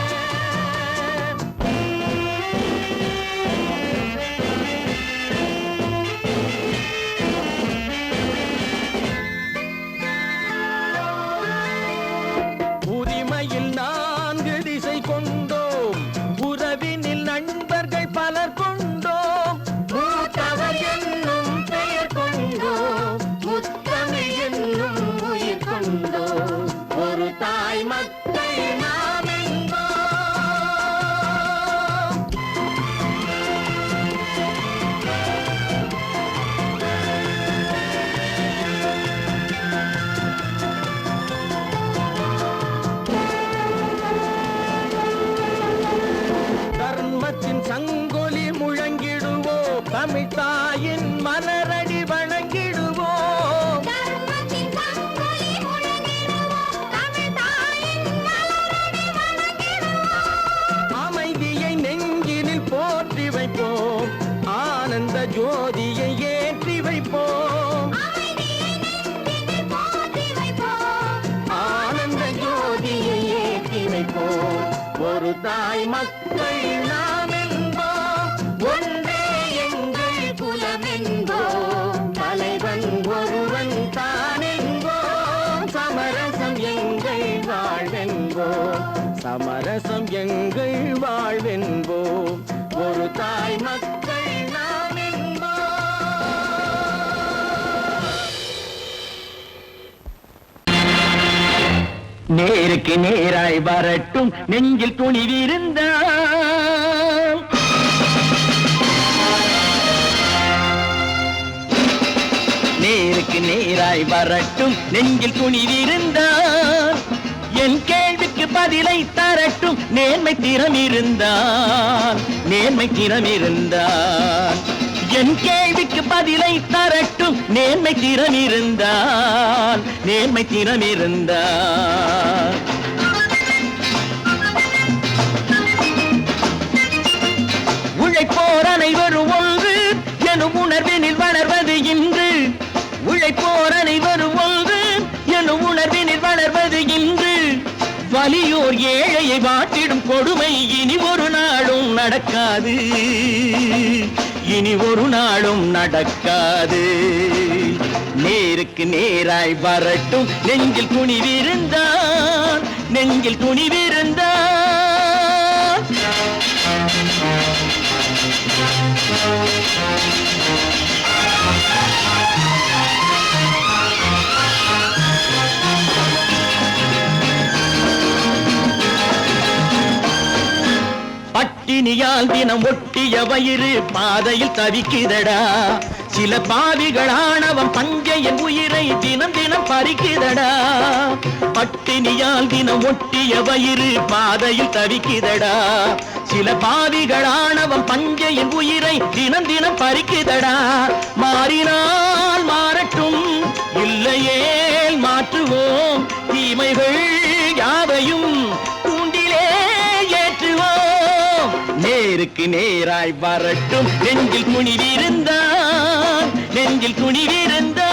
உரிமையில் 4 திசை கொண்டோம், உறவினில் நண்பர்கள் பலர் கொண்டோம், மூத்தவர் என்னும் பெயர் கொண்டோம், முத்தமிழ் என்னும் உயிர் கொண்டோம், ஒரு தாய் மக்கள் நாம் என்போம். தர்மத்தின் சங்கொலி முழங்கிடுவோம், தமிழ் தாயின் மலரடி வணங்கிடுவோம். அமைதியை நெஞ்சினில் போற்றி வைப்போம், ஆனந்த ஜோதியை ஏற்றி வைப்போம், ஆனந்த ஜோதியை ஏற்றி வைப்போம், ஒரு தாய் மக்கள் நாம் என்போம், ஒன்றே எங்கள் குலம் என்போம், தலைவன் ஒருவன் தான் என்போம், சமரசம் எங்கள் வாழ்வென்போம், சமரசம் எங்கள் வாழ்வென்போம், ஒரு தாய் மக்கள் நாம் என்போம். நேருக்கு நேராய் வரட்டும் நெஞ்சில் துணிவிருந்தால், நேருக்கு நேராய் வரட்டும் நெஞ்சில் துணிவிருந்தால், என் கேள்விக்கு பதிலை தரட்டும் நேர்மை திறம் இருந்தால், நேர்மை திறம் இருந்தால், என் கேள்விக்கு பதிலை தரட்டும் நேர்மை திறம் இருந்தால், நேர்மை திறம் இருந்தால். உழைப்போர் அனைவரும் ஒன்று எனும் உணர்வினில் வளர்வது இன்று, உழைப்போர் அனைவரும் ஒன்று எனும் உணர்வினில் வளர்வது இன்று, வலியோர் ஏழையை வாட்டிடும் கொடுமை இனி ஒரு நாளும் நடக்காது, இனி ஒரு நாளும் நடக்காது. நேருக்கு நேராய் வரட்டும் நெஞ்சில் துணிவிருந்தால், நெஞ்சில் துணிவிருந்தால். பட்டினியால் தினம் ஒட்டிய வயிறு பாதையில் தவிக்குதடா, சில பாவிகள் ஆணவம் பஞ்சையின் உயிரை தினம் தினம் பறிக்குதடா. பட்டினியால் தினம் ஒட்டிய வயிறு பாதையில் தவிக்குதடா, சில பாவிகள் ஆணவம் பஞ்சையின் உயிரை தினம் தினம் பறிக்குதடா. மாறினால் மாறட்டும், இல்லையேல் மாற்றுவோம், தீமைகள் யாவையும் தூண்டிலே ஏற்றுவோம். நேருக்கு நேராய் வரட்டும் நெஞ்சில் துணிவிருந்தால், நெஞ்சில் துணிவிருந்தால்.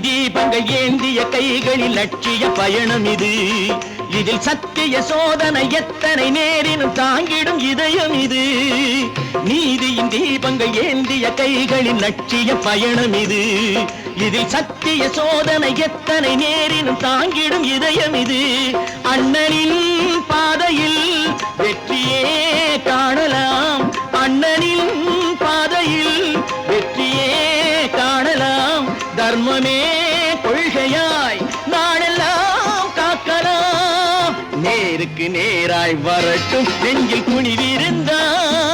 தீபங்கள் ஏந்திய கைகளில் லட்சிய பயணம் இது, இதில் சத்திய சோதனை எத்தனை நேரினும் தாங்கிடும் இதயம் இது. நீதியின் தீபங்கள் ஏந்திய கைகளில் லட்சிய பயணம் இது, இதில் சத்திய சோதனை எத்தனை நேரினும் தாங்கிடும் இதயம் இது. அண்ணனின் பாதையில் வெற்றியே காணலாம், அண்ணனின் பாதையில் வெற்றியே காணலாம். தர்மமே கொள்கையாய் நாளெல்லாம் காக்கலாம். நேருக்கு நேராய் வரட்டும் நெஞ்சில் துணிவிருந்தால்,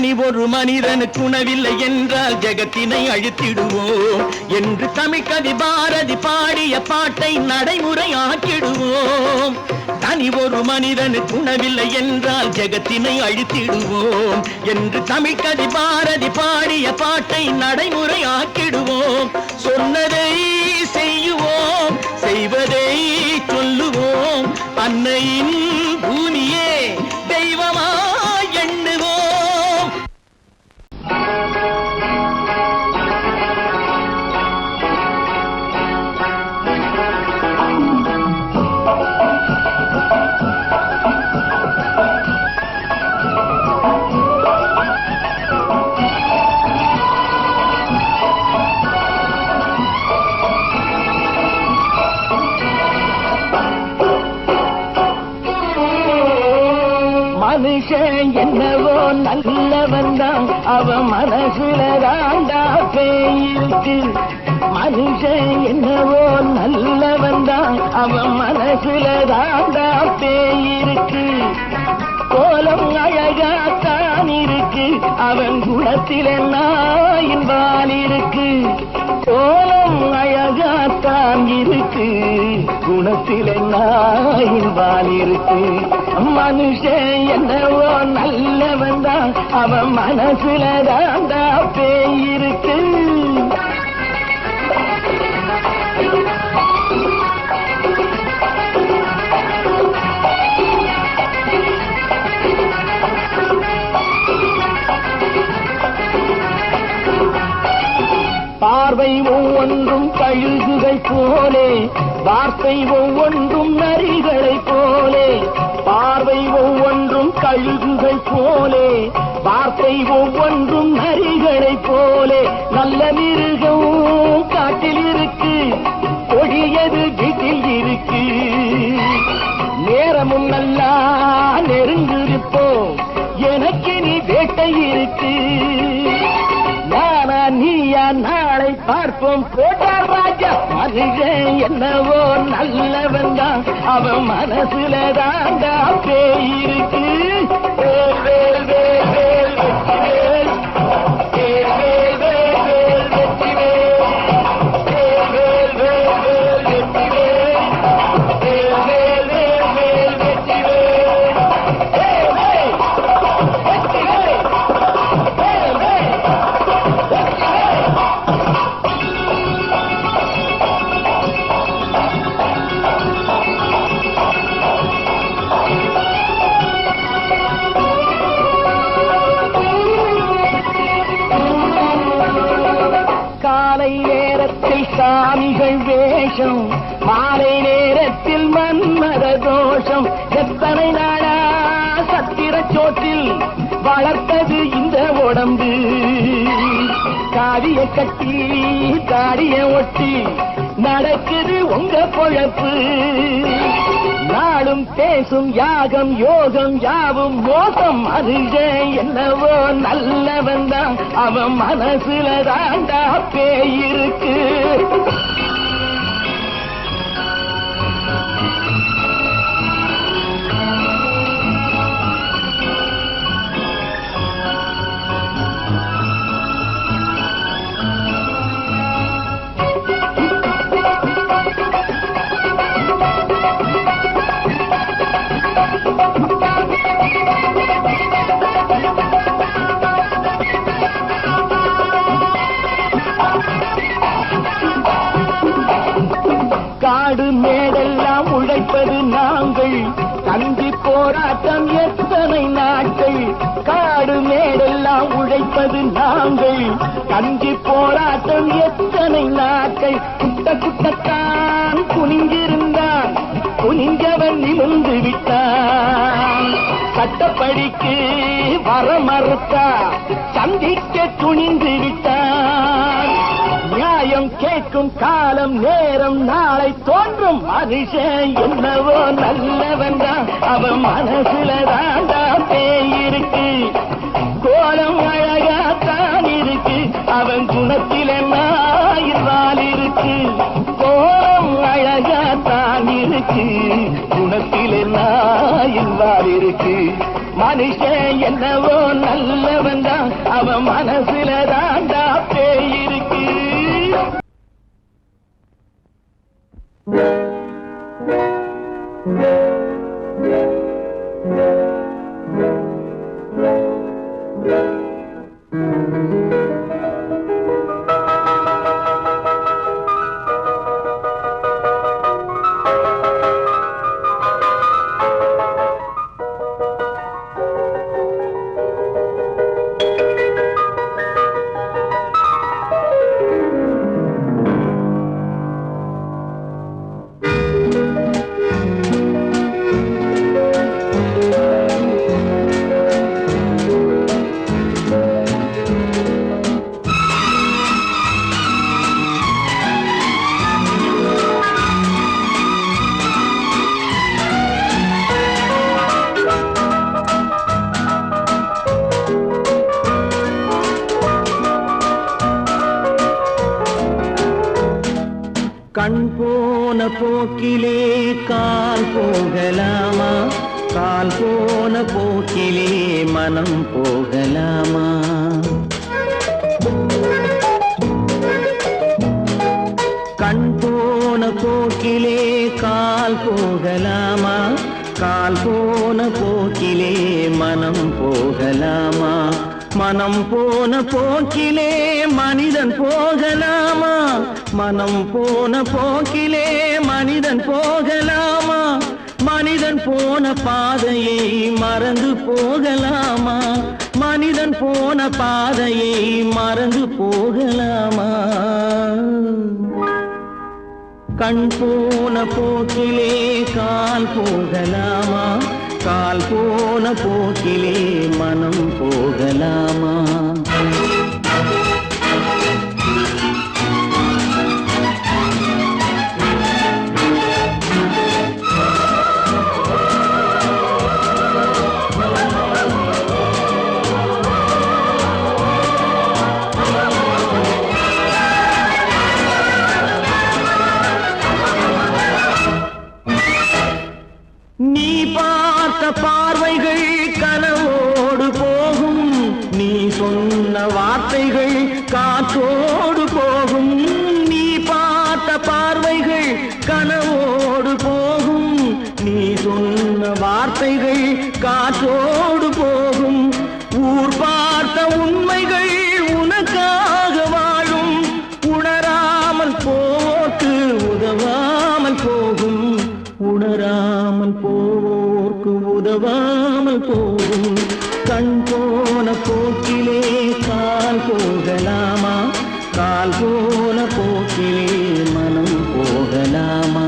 தனி ஒரு மனிதனுக்கு உணவில்லை என்றால் ஜெகத்தினை அழித்திடுவோம் என்று தமிழ்கவி பாரதி பாடிய பாட்டை நடைமுறையாக்கிடுவோம். தனி ஒரு மனிதனுக்கு உணவில்லை என்றால் ஜெகத்தினை அழித்திடுவோம் என்று தமிழ்கவி பாரதி பாடிய பாட்டை நடைமுறையாக்கிடுவோம். சொன்னதை செய்யுவோம், செய்வதை சொல்லுவோம், அன்னையின் பூமியே தெய்வமா எண்ணுவோம். மனுஷன் என்னவோ நல்லவன் தான், அவன் மனசுல தாண்டா பேயிருக்கு. மனுஷன் என்னவோ நல்லவன் தான், அவன் மனசுல தாண்டா பேயிருக்கு. கோலம் அழகாத்தான் இருக்கு, அவன் குணத்தில நாயின் வால் இருக்கு. கோலம் அழகாத்தான் இருக்கு, குணத்தில நாயின் வால் இருக்கு. மனுஷன் என்னவோ நல்லவன் தான், அவன் மனசுல தாண்டா பேயிருக்கு. பார்வை ஒவ்வொன்றும் கழுகுகை போலே, வார்த்தை ஒவ்வொன்றும் நரிகளை போலே. பார்வை ஒவ்வொன்றும் கழுகுகை போலே, வார்த்தை ஒவ்வொன்றும் நரிகளை போலே. நல்ல மிருகம் காட்டில் இருக்கு, கொடியது வீட்டில் இருக்கு. நேரமும் நல்லா நெருங்கிருப்போம், எனக்கு நீ வேட்டை இருக்கு. நானா நீயா நாளை பார்ப்போம் போட்டார் ராஜா. மனுஷன் என்னவோ நல்லவன் தான், அவன் மனசுல தாண்டா பேயிருக்கு. வேல் வேல் வேல் வேல் வெற்றிவேல், வேல் வேல் வேல் வேல் வெற்றிவேல், வேல் வேல் வேல் வேல் வெற்றிவேல், வேல் வேல் வேல் வேல் வெற்றிவேல், வேல் வேல் வெற்றிவேல், வேல் வேல். காலை நேரத்தில் சாமிகள் வேஷம், மாலை நேரத்தில் மன்மத தோஷம். எத்தனை நாளா சத்திர சோற்றில் வளர்த்தது இந்த உடம்பு. காவிய கட்டி தாடிய ஒட்டி நடக்குது உங்க பொழப்பு. நாளும் பேசும் யாகம் யோகம் யாவும் மோசம். மனுஷன் என்னவோ நல்லவன் தான், அவன் மனசுல தாண்டா பேயிருக்கு. காடு மேடெல்லாம் உழைப்பது நாங்கள், தந்தி போராட்டம் எத்தனை நாட்கள். காடு மேடெல்லாம் உழைப்பது நாங்கள், தந்தி போராட்டம் எத்தனை நாட்கள். குட்ட குட்டத்தான் குனிஞ்சிருந்தான், குனிஞ்சவன் நிமிர்ந்து விட்டான். சட்டப்படிக்கு வர மறுத்தா, சந்திக்க துணிந்து விட்டான். நியாயம் கேட்கும் காலம் நேரம் நாளை தோன்றும். மனுஷன் என்னவோ நல்லவன் தான், அவன் மனசுல தாண்டா பேயிருக்கு. கோலம் அழகாத்தான் இருக்கு, அவன் குணத்தில நாயில் இருக்கு. கோலம் அழகாத்தான் இருக்கு, குணத்தில நாயில் இருக்கு. மனுஷன் என்னவோ நல்லவன் தான், அவன் மனசுல தாண்டா பேய் இருக்கு. கண் போன போக்கிலே கால் போகலாமா, கால் போன போக்கிலே மனம் போகலாமா? கண் போன போக்கிலே கால் போகலாமா, கால் போன போக்கிலே மனம் போகலாமா? மனம் போன போக்கிலே மனிதன் போகலாமா, மனம் போன போக்கிலே மனிதன் போகலாமா? மனிதன் போன பாதையை மறந்து போகலாமா, மனிதன் போன பாதையை மறந்து போகலாமா? கண் போன போக்கிலே கால் போகலாமா, கால் போன போக்கிலே மனம் போகலாமா? நீ பார்த்த பார்வைகள் கனவோடு போகும், நீ சொன்ன வார்த்தைகள் காற்றோடு போகும். நீ பார்த்த பார்வைகள் கனவோடு போகும், நீ சொன்ன வார்த்தைகள் காற்றோடு போகும். ஊர் பார்த்த உண்மைகள் உனக்காக வாழும், உணராமல் போக்கு உதவாமல் போகும், உணராமல் போக்கு உதவாமல் போகும். கண் போன போக்கிலே கால் போகலாமா, கால் போன போக்கிலே மனம் போகலாமா?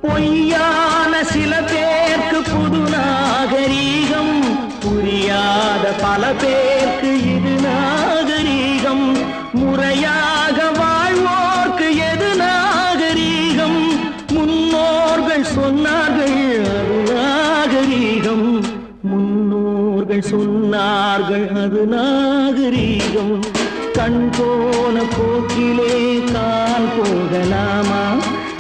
பொய்யான சில பேருக்கு புது நாகரீகம், புரியாத பல பேருக்கு இது நாகரீகம். முறையாக வாழ்வோர்க்கு எது நாகரீகம்? முன்னோர்கள் சொன்னார்கள் அது நாகரீகம், முன்னோர்கள் சொன்னார்கள் அது நாகரீகம். கண் போன போக்கிலே கால் போகலாமா,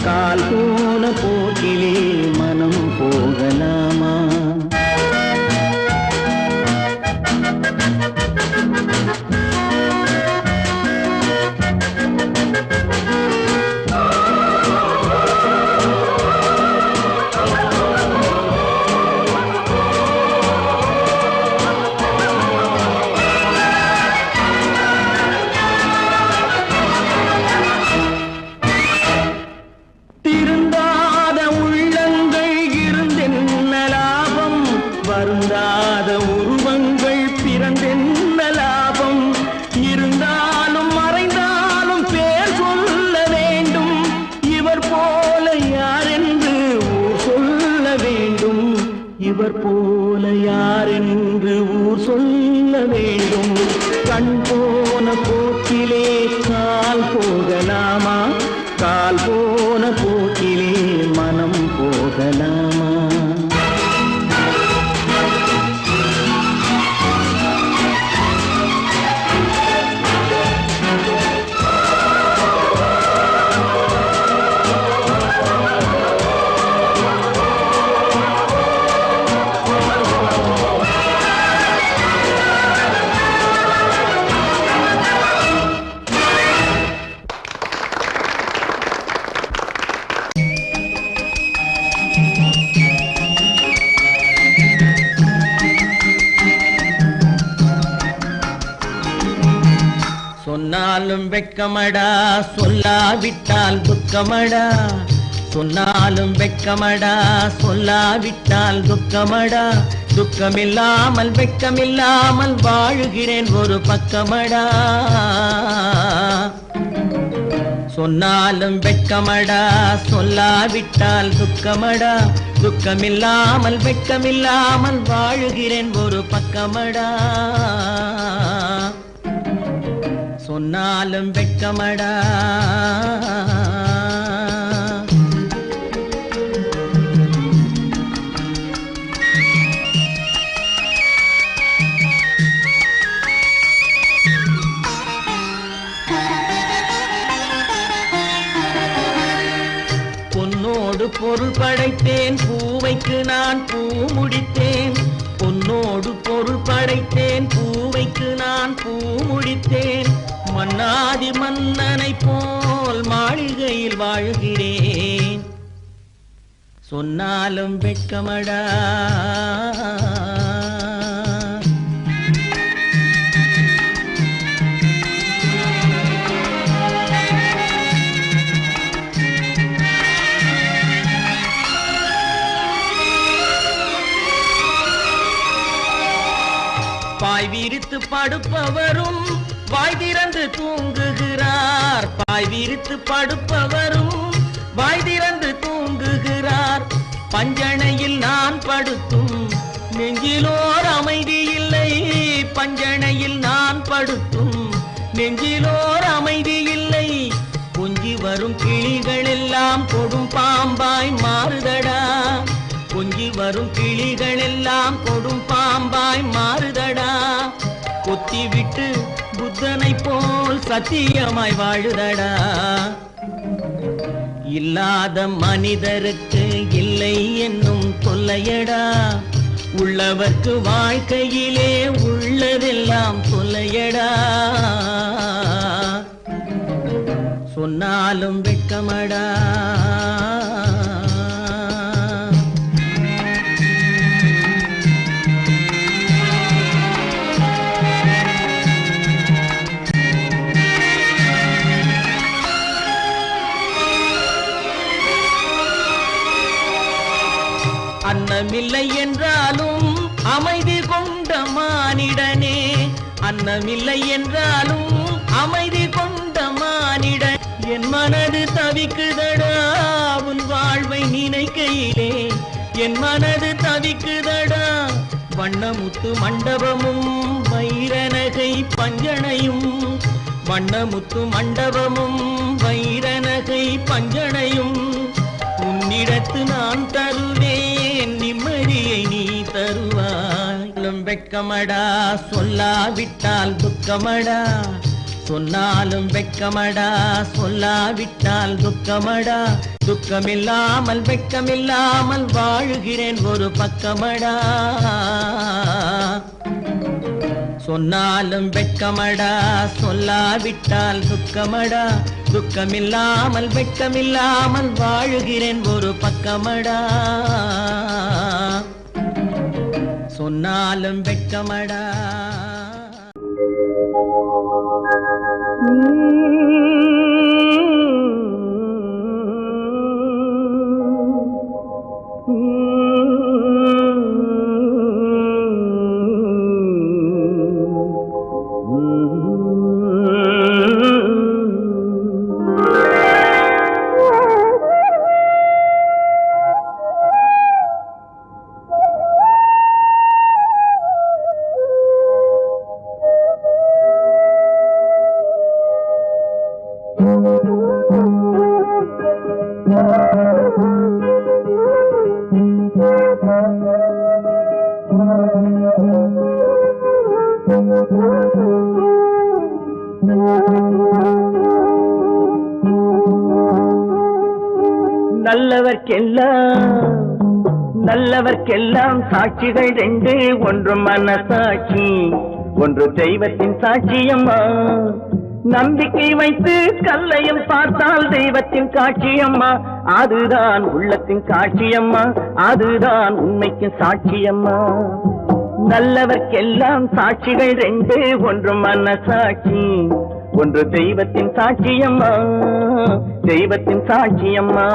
கால் போன போக்கிலே மனம் போகலாமா? சொன்னாலும் வெட்கமடா சொல்லாவிட்டால் துக்கமடா சொன்னாலும் வெட்கமடா சொல்லாவிட்டால் துக்கமடா துக்கமில்லாமல் வெட்கமில்லாமல் வாழுகிறேன் ஒரு பக்கமடா சொன்னாலும் வெட்கமடா சொல்லாவிட்டால் துக்கமடா துக்கமில்லாமல் வெட்கமில்லாமல் வாழுகிறேன் ஒரு பக்கமடா சொன்னாலும் வெட்கமடா பொன்னோடு பொருள் படைத்தேன் பூவைக்கு நான் பூ முடித்தேன் பொன்னோடு பொருள் படைத்தேன் பூவைக்கு நான் பூ முடித்தேன் மன்னாதி மன்னனை போல் மாளிகையில் வாழ்கிறேன் சொன்னாலும் வெட்கமடா பாய் விரித்து படுப்பவரும் வாய் திறந்து தூங்குகிறார் பாய் விரித்து படுப்பவரும் வாய் திறந்து தூங்குகிறார் பஞ்சணையில் நான் படுத்தும் நெஞ்சிலோர் அமைதி இல்லை பஞ்சணையில் நான் படுத்தும் நெஞ்சிலோர் அமைதி இல்லை கொஞ்சி வரும் கிளிகள் எல்லாம் கொடும் பாம்பாய் மாறுதடா கொஞ்சி வரும் கிளிகள் எல்லாம் கொடும் பாம்பாய் மாறுதடா கொத்தி விட்டு புத்தனை போல் சத்தியமாய் வாழுதடா இல்லாத மனிதருக்கு இல்லை என்னும் தொல்லையடா உள்ளவர்க்கு வாழ்க்கையிலே உள்ளதெல்லாம் தொல்லையடா சொன்னாலும் வெட்கமடா அன்னமில்லை என்றாலும் அமைதி கொண்ட மானிடனே அன்னமில்லை என்றாலும் அமைதி கொண்ட மானிடன் என் மனது தவிக்குதடா உன் வாழ்வை நினைக்கையிலே என் மனது தவிக்குதடா வண்ணமுத்து மண்டபமும் வைரநகை பஞ்சனையும் வண்ணமுத்து மண்டபமும் வைரநகை பஞ்சனையும் உன்னிடத்து நான் தருவேன் நிம்மதியை நீ தருவாய் வெட்கமடா சொல்லாவிட்டால் துக்கமடா சொன்னாலும் வெட்கமடா சொல்லாவிட்டால் துக்கமடா துக்கமில்லாமல் வெட்கமில்லாமல் வாழுகிறேன் ஒரு பக்கமடா சொன்னாலும் வெட்கமடா சொல்லாவிட்டால் துக்கமடா துக்கமில்லாமல் வெட்கமில்லாமல் வாழுகிறேன் ஒரு பக்கமடா சொன்னாலும் வெட்கமடா நல்லவர்க்கெல்லாம் சாட்சிகள் ரெண்டு ஒன்று மனசாட்சி ஒன்று தெய்வத்தின் சாட்சியம்மா நம்பிக்கை வைத்து கல்லையும் பார்த்தால் தெய்வத்தின் காட்சியம்மா அதுதான் உள்ளத்தின் காட்சியம்மா அதுதான் உண்மைக்கு சாட்சியம்மா நல்லவர்க்கெல்லாம் சாட்சிகள் ரெண்டு ஒன்று மனசாட்சி ஒன்று தெய்வத்தின் சாட்சியம்மா, தெய்வத்தின் சாட்சியம்மா.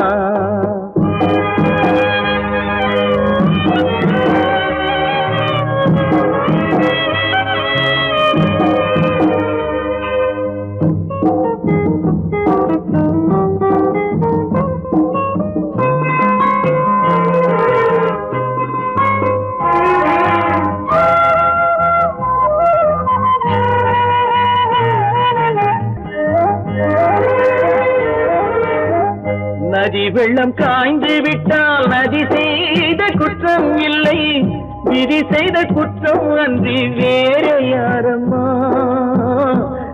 நதி வெள்ளம் காய்ந்து விட்டால் நதி செய்த குற்றம் இல்லை, விதி செய்த குற்றம் அன்றி வேறு யாரம்மா.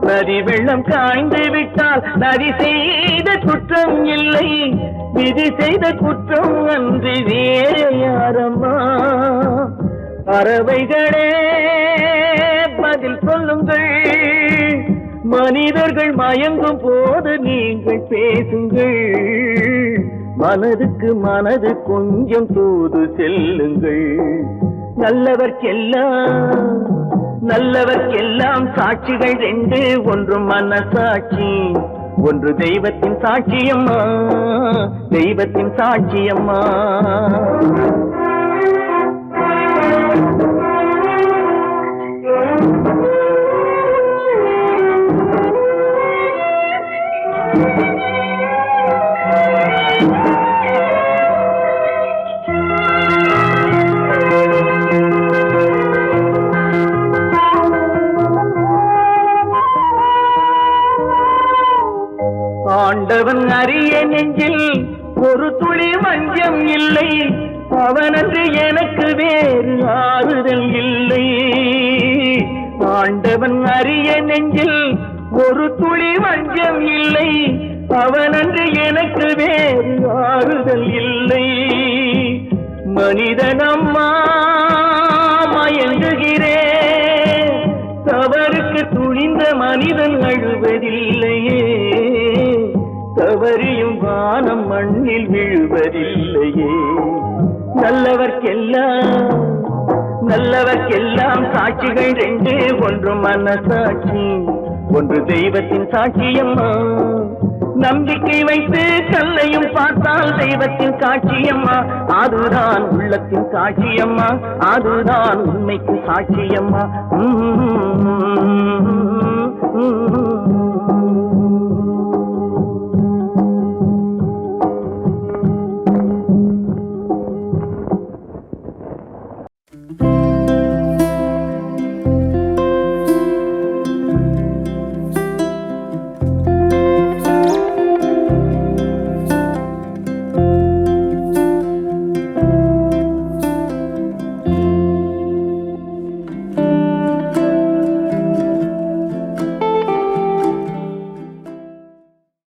நதி வெள்ளம் காய்ந்து விட்டால் நதி செய்த குற்றம் இல்லை, விதி செய்த குற்றம் அன்றி வேறு யாரம்மா. பறவைகளே பதில் சொல்லுங்கள், மனிதர்கள் மயங்கும் போது நீங்கள் பேசுங்கள், மனதுக்கு மனது கொஞ்சம் தூது செல்லுங்கள். நல்லவர்க்கெல்லாம் சாட்சிகள் ரெண்டு, ஒன்று மனசாட்சி, ஒன்று தெய்வத்தின் சாட்சியம்மா, தெய்வத்தின் சாட்சியம்மா. ஆண்டவன் அறிய நெஞ்சில் ஒரு துளி வஞ்சம் இல்லை, அவனன்று எனக்கு வேறு ஆறுதல் இல்லை. ஆண்டவன் அறிய நெஞ்சில் ஒரு துளி வஞ்சம் இல்லை, அவனன்று எனக்கு வேறு ஆறுதல் இல்லை. மனிதனம்மா மயங்குகிறேன், தவறுக்கு துணிந்த மனிதன் அழுவதில்லையே, தவறியும் வானம் மண்ணில் விழுவதில்லையே. நல்லவர்க்கெல்லாம் சாட்சிகள் ரெண்டு, ஒன்று மனசாட்சி, ஒன்று தெய்வத்தின் சாட்சியம்மா. நம்பிக்கை வைத்து கல்லையும் பார்த்தால் தெய்வத்தின் காட்சியம்மா, அதுதான் உள்ளத்தின் சாட்சியம்மா, அதுதான் உண்மைக்கு சாட்சியம்மா.